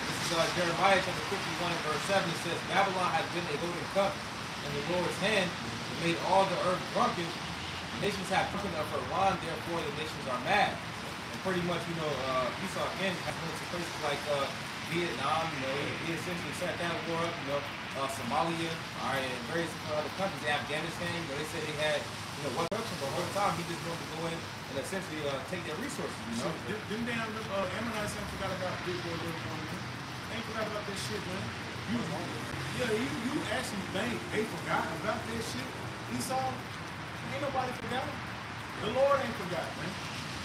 This is Jeremiah chapter 51 and verse 7. It says, Babylon has been a golden cup in the Lord's hand and made all the earth drunken. The nations have drunken of her wine, therefore the nations are mad. And pretty much, Esau again has been to places like Vietnam, he essentially set that war up, Somalia, and various other countries, Afghanistan, they said they had, one country, but over time he just wanted to go in and essentially take their resources, Them damn Ammonites ain't forgot about this boy little boy, man. They ain't forgot about that shit, man. You actually think they forgot about that shit? Esau, ain't nobody forgot. The Lord ain't forgot, man.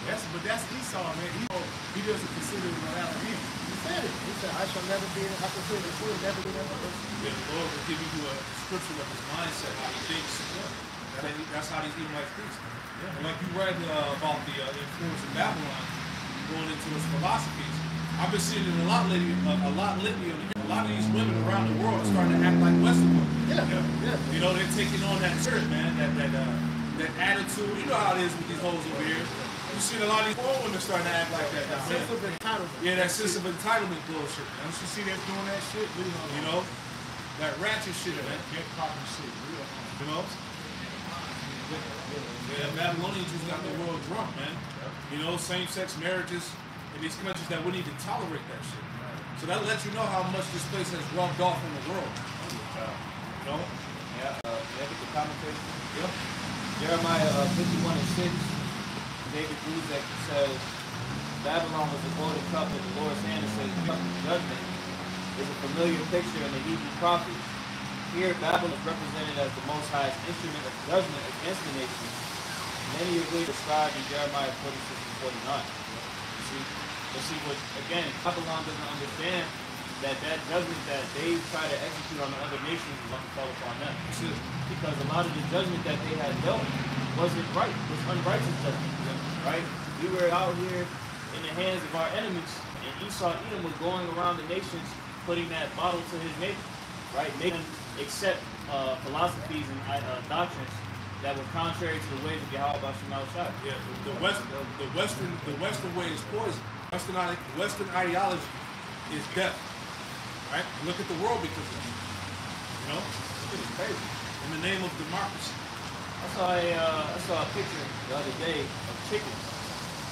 But that's Esau, man. He doesn't consider it an African. He said it. He said, I shall never be, I consider the fool, never be that person. Yeah, the Lord will give you a description of his mindset, how he thinks. That's how these Edomites think. And like you read about the influence of Babylon going into its philosophies, I've been seeing it a lot lately. A lot of these women around the world are starting to act like Western women. Yeah. You know, they're taking on that spirit, man, that attitude. You know how it is with these hoes over here. You see a lot of these poor women starting to act like that. Sense of entitlement. Yeah, that sense of entitlement bullshit. Once you see that's doing that shit, You know, that ratchet shit, man. Get popping shit, real. You know? Yeah, Babylonians just got the world drunk, man. You know, same-sex marriages in these countries that wouldn't even tolerate that shit. So that lets you know how much this place has rubbed off in the world. You know? Yeah, the commentary. Yep. Jeremiah 51 and 6. David Guzek says, Babylon was a golden cup in the Lord's hand and says, the cup of judgment is a familiar picture in the Hebrew prophets. Here, Babylon is represented as the Most High's instrument of judgment against the nations, many of which are described in Jeremiah 46 and 49. You see, what, again, Babylon doesn't understand that judgment that they try to execute on the other nations is going to fall upon them. Because a lot of the judgment that they had dealt wasn't right, was unrighteous judgment. Right? We were out here in the hands of our enemies, and Esau Edom was going around the nations putting that bottle to his neighbor, right? Making them accept philosophies and doctrines that were contrary to the ways of Yahweh Bashim al-Shad. Yeah, the Western way is poison. Western ideology is death. Right? Look at the world because of it. You know? It's crazy. In the name of democracy. I saw a picture the other day of chickens.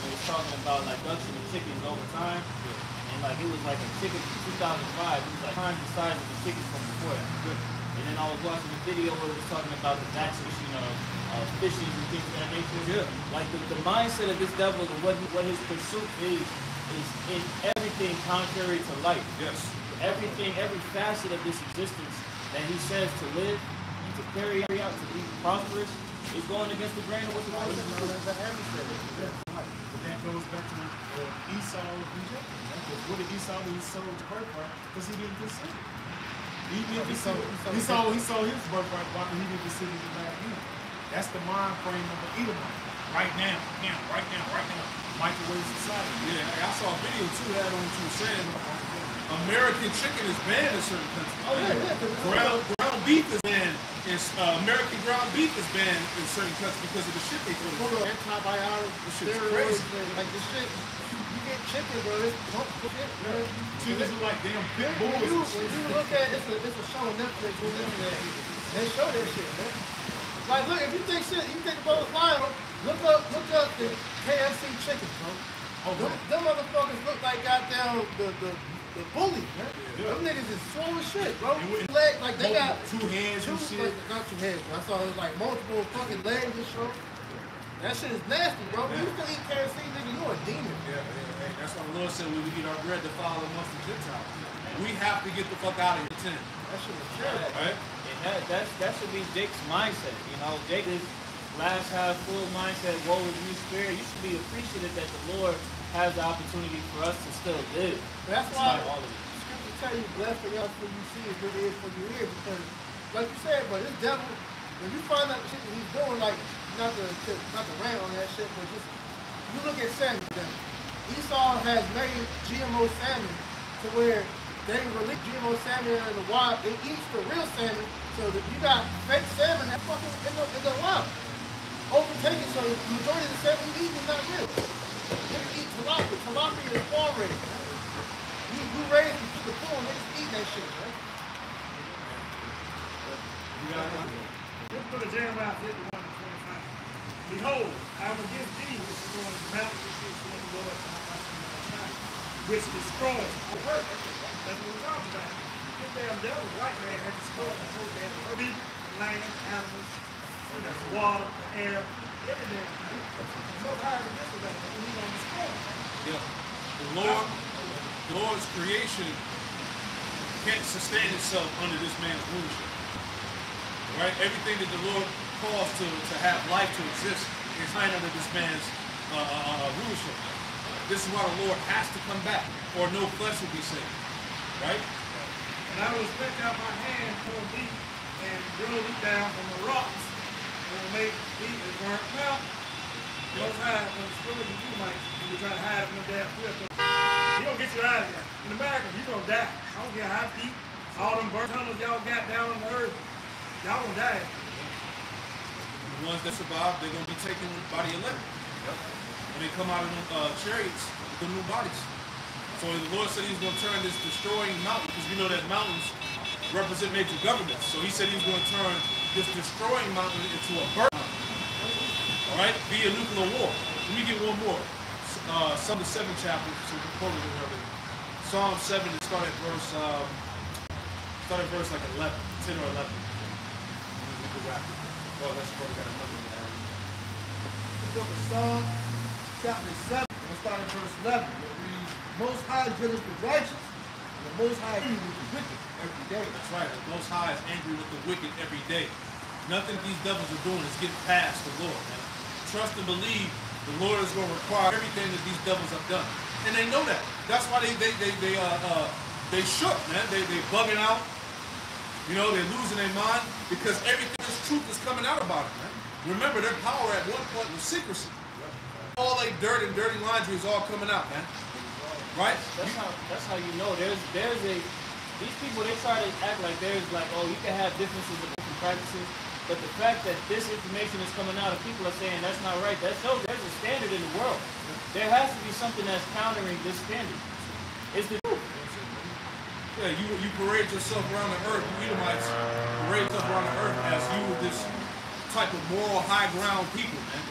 It was talking about like production of chickens over time. And like it was like a chicken from 2005. It was like times the size of the chickens from before that. And then I was watching a video where it was talking about the vaccination of fishes and things of that nature. Yeah. Like the mindset of this devil and what his pursuit is in everything contrary to life. Yes. Everything, every facet of this existence that he says to live and to carry out, to be prosperous, is going against the grain of what the Bible says. But that goes back to Esau rejected. Because what did Esau do? He sold his birthright because he didn't consider it. He sold his birthright while he didn't consider it back then. That's the mind frame of the Edomite. Right now. Microwave society. Yeah, I saw a video too that on what you were saying. American chicken is banned in certain countries. Oh, yeah. Ground beef is banned. American ground beef is banned in certain countries because of the shit they put in. Antibiotics, This shit's steroids, crazy. like the shit. You get chicken, bro, it's pump shit, bro. Chickens are like damn pit When you bulls. look at it, it's a show on Netflix on the internet. They show that shit, man. Like, look, if you think shit, you think about Lionel, look up the KFC chicken, bro. Oh, them motherfuckers look like goddamn the bully, man. Yeah. Them niggas is swole as shit, bro. Leg, like they got two hands and shit. Like, not 2 hands, bro. I saw it was like multiple fucking legs and shit. That shit is nasty, bro. When you still eat KFC, nigga, you a demon. Yeah. That's why the Lord said when we eat our bread to follow amongst the Gentiles. We have to get the fuck out of here. That shit is terrible. Right? And that should be Jake's mindset. You know, Jake is glass half full mindset, woe is you spirit. You should be appreciative that the Lord has the opportunity for us to still live. That's why all of it. Scripture tell you, blessed are y'all for you see as good is for you hear, because like you said, but this devil, when you find out the shit that he's doing, like not to rant on that shit, but just you look at Samuel then. Esau has made GMO salmon to where they release GMO salmon in the wild, it eats the real salmon, so that you got fake salmon that fucking in the wild. Overtaken, so the majority of the salmon you eat is not real. You eat tilapia. Tilapia is farm raised. You raise and keep the pool, niggas eat that shit, man. Let's go to Jeremiah 51 and 25. Behold, I will give thee, which is going to mount the streets of the Lord, which destroys the earth. That's what we're talking about. This damn devil, white man, has destroyed the whole damn earth. Beef, land, animals, water, air, everything. So high as this is that, and he's going to destroy it. Yeah. The Lord's creation can't sustain itself under this man's rulership. Right? Everything that the Lord calls to have life to exist is not under this man's rulership. This is why the Lord has to come back, or no flesh will be saved. Right? And I will stretch out my hand toward thee and drill thee down from the rocks and will make thee a burnt mountain. Most high will destroy the Edomites and you try to hide from the damn cliff. He gonna get you out of here. In America, you gonna die. I don't care how deep all them burnt tunnels y'all got down on the earth. Y'all gonna die. The ones that survive, they're gonna be taken by the elect. When they come out of them chariots with the new bodies. So the Lord said he's gonna turn this destroying mountain, because we know that mountains represent major governments. So he said he's gonna turn this destroying mountain into a burnt mountain. All right, via nuclear war. Let me get one more. Psalm the 7th chapter, so we can quote it earlier. Psalm 7, it started verse like 11, 10 or 11. We can wrap it. Well, that's probably got another one. The book of Psalm, chapter 7, and start at verse 11. It reads, Most High judges the righteous, and the Most High is angry with the wicked every day. That's right. The Most High is angry with the wicked every day. Nothing these devils are doing is getting past the Lord, man. Trust and believe the Lord is going to require everything that these devils have done, and they know that. That's why they shook, man. They bugging out. You know, they're losing their mind because everything, this truth is coming out about it, man. Remember, their power at one point was secrecy. All they dirt and dirty laundry is all coming out, man. Right? That's how you know. These people, they try to act like oh, you can have differences of different practices. But the fact that this information is coming out and people are saying that's not right, that shows there's a standard in the world. There has to be something that's countering this standard. It's the truth. Yeah, you parade yourself around the earth, you Edomites parade yourself around the earth as you were this type of moral high ground people, man.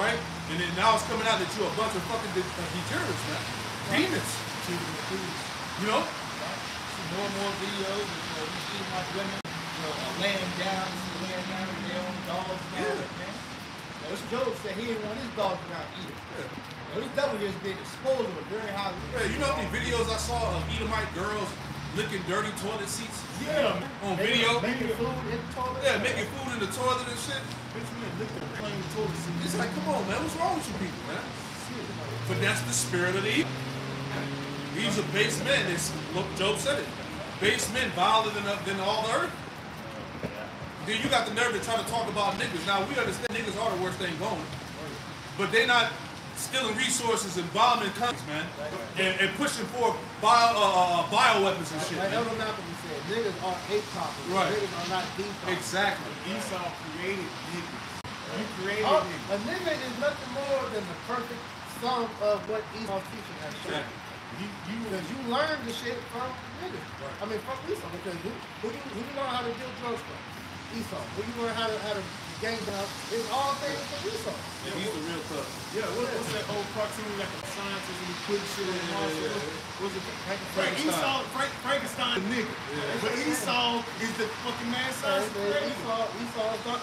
Right? And then now it's coming out that you're a bunch of fucking degenerates, man. Demons. You know? See more and more videos of these Edomite women, laying down with their own dogs and all that, man. This Job said he didn't want his dogs around either. This devil has been exposed at a very high level. Yeah, you know how many videos I saw of Edomite girls licking dirty toilet seats? Yeah. On video? Making food in the toilet? Yeah, making food in the toilet and shit. Bitch, we ain't licking a plain toilet seat. It's like, come on, man, what's wrong with you people, man? But that's the spirit of the evil. These are base men. Look, Job said it. Base men, viler than all the earth. Then you got the nerve to try to talk about niggas. Now, we understand niggas are the worst thing going. But they're not stealing resources and bombing countries, man. And pushing forth bioweapons and shit, Like man. Elder Malcolm said, niggas are apoples. Right. Niggas are not deep. Exactly. Esau created niggas. You created A niggas. nigga is nothing more than the perfect some of what Esau's teaching has shown. Exactly. Because you learn the shit from niggas. Right. I mean, from Esau. Because who you learn how to deal drugs from? Esau. Who you learn how to gang up? It's all things from Esau. Yeah, he's the real tough. Yeah, what's that old cartoon like the scientist and he put shit in the monster? What's it? Frankenstein, the nigga. But Esau is the fucking man science. Esau is Dr.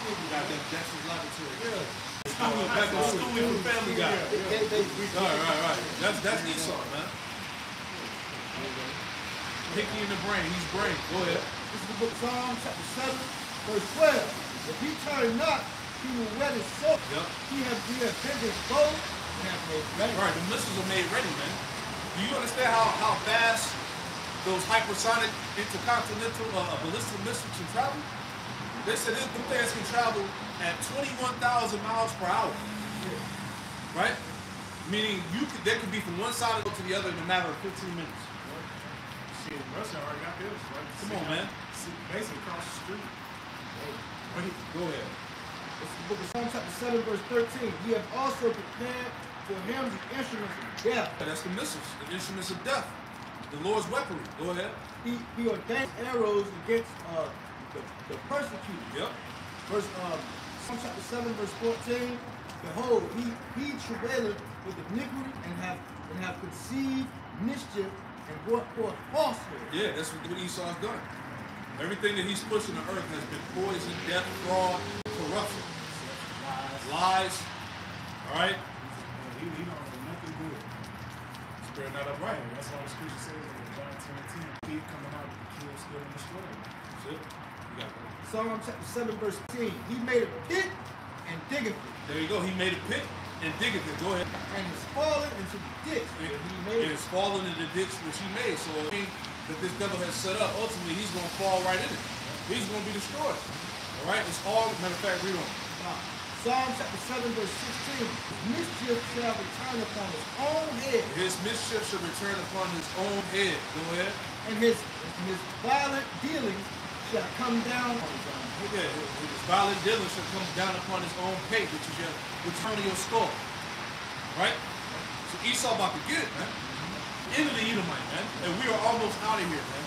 You got that Dexter's Laboratory. Yeah. Back on Stewie from Family Guy. Right. That's Esau, man. Hickey in the brain. He's brain. Go ahead. This is the book of Psalms, chapter 7, verse 12. If he turn not, he will wet his soul. Yep. He has bent his bow and has made ready. Right, the missiles are made ready, man. Do you understand how fast those hypersonic intercontinental ballistic missiles can travel? They said them things can travel at 21,000 miles per hour. Right? Meaning they could be from one side to the other in a matter of 15 minutes. Shit, Russia already got this, right? Come on, man. Basically across the street. Go ahead. This is the book of Psalms, chapter 7, verse 13. He hath also prepared for him the instruments of death. That's the missiles, the instruments of death. The Lord's weaponry. Go ahead. He ordained arrows against the persecuted. Yep. Verse Psalm chapter 7, verse 14. Behold, he travaileth with iniquity and have conceived mischief and brought forth falsehood. Yeah, that's what Esau's done. Everything that he's pushing the earth has been poison, death, fraud, corruption, lies. All right. He don't know nothing good. Spread that up right. That's why the scripture says in John 10:10, he coming out to kill, steal, and destroy. That's it. You got that. Psalm chapter 7, verse 10. He made a pit and diggeth it, There you go. He made a pit and diggeth it. Go ahead. and is fallen into the ditch that he made. It is falling in the ditch which he made. So anything that this devil has set up, ultimately he's going to fall right in it. He's going to be destroyed. All right. It's all. Matter of fact, read on. Psalm chapter 7, verse 16. Mischief shall return upon his own head, His mischief shall return upon his own head. Go ahead. and his violent dealings shall come down on his own head. Look at it. His violent dealing shall come down upon his own pay, which is your skull. Right? So Esau about to get it, man. Into the Edomite, man. And we are almost out of here, man.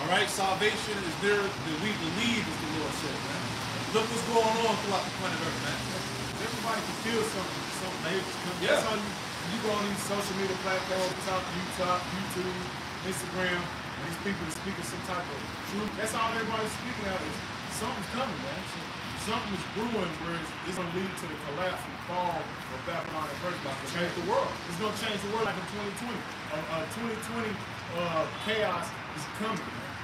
All right? Salvation is there that we believe, as the Lord said, man. Look what's going on throughout the planet Earth, man. Everybody can feel some labels coming. Yeah. That's how you go on these social media platforms, YouTube, Instagram, and these people are speaking some type of truth. That's all everybody's speaking out is something's coming, man. Something is brewing where it's going to lead to the collapse and fall of Babylon and Persia. It's going to change the world. It's going to change the world like in 2020. 2020 chaos is coming.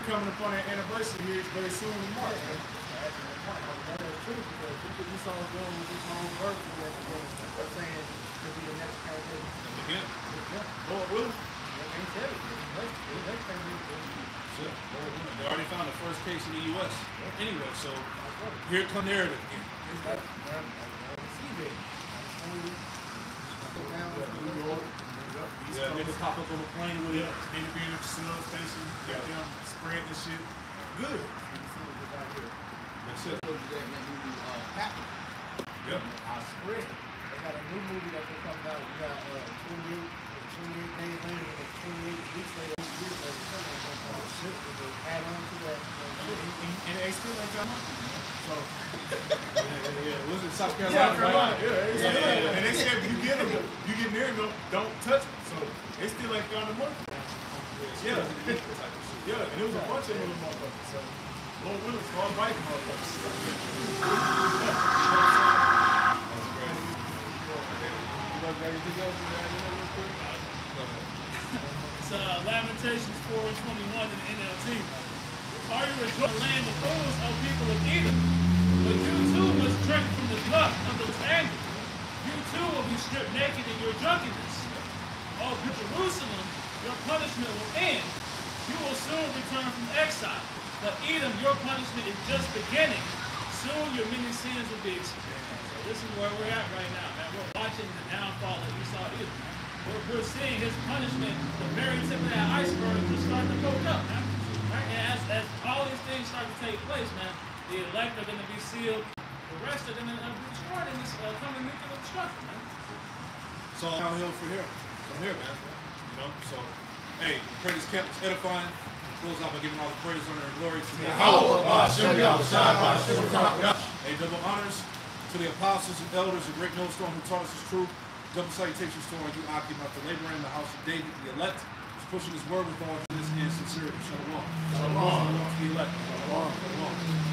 Coming upon an anniversary here very soon in March. That is true, because people Esau is doing with his own birth, they're saying it could be the next candidate. Again. Lord willing. They said it. The next candidate. They already found the first case in the U.S. Anyway, so here come narrative again. Yeah, they just pop up on the plane with it. Need to be in the facility station. Get them spread this shit. Good. That's it. Yep. Spread. They got a new movie that will come out. We got 28 days later, and 28 weeks later, add on to that. And they still ain't got money. So, Yeah. Was it South yeah, Carolina? Right? yeah. And they said if you get them, you get near them, don't touch them. So they still ain't found the money. Yeah. Yeah, and it was a bunch of little motherfuckers. So, Lord willing, it's all biting motherfuckers. It's Lamentations 4:21 in the NLT. Are you rejoicing in the land of fools, O people of Edom? But you too must drink from the glut of those anger. You too will be stripped naked in your drunkenness. O Jerusalem, your punishment will end. You will soon return from exile. But Edom, your punishment is just beginning. Soon your many sins will be expiated. So this is where we're at right now, man. We're watching the downfall of Esau Edom. We're seeing his punishment, the very tip of that iceberg, just starting to poke up, man. Right? And as all these things start to take place, man, the elect are going to be sealed. The rest are going to be destroyed in this coming nuclear destruction, man. So downhill from here, man. You know, so hey, pray this camp was edifying. Close out by giving all the praise, honor, and glory to the Hey, double honors to the apostles and elders and great millstone who taught us his truth. Double salutations to our you occupy for labor in the house of David, the elect, who's pushing his word with all justice and sincerity. Shalom. Shalom. To the elect. Shalom. Shalom.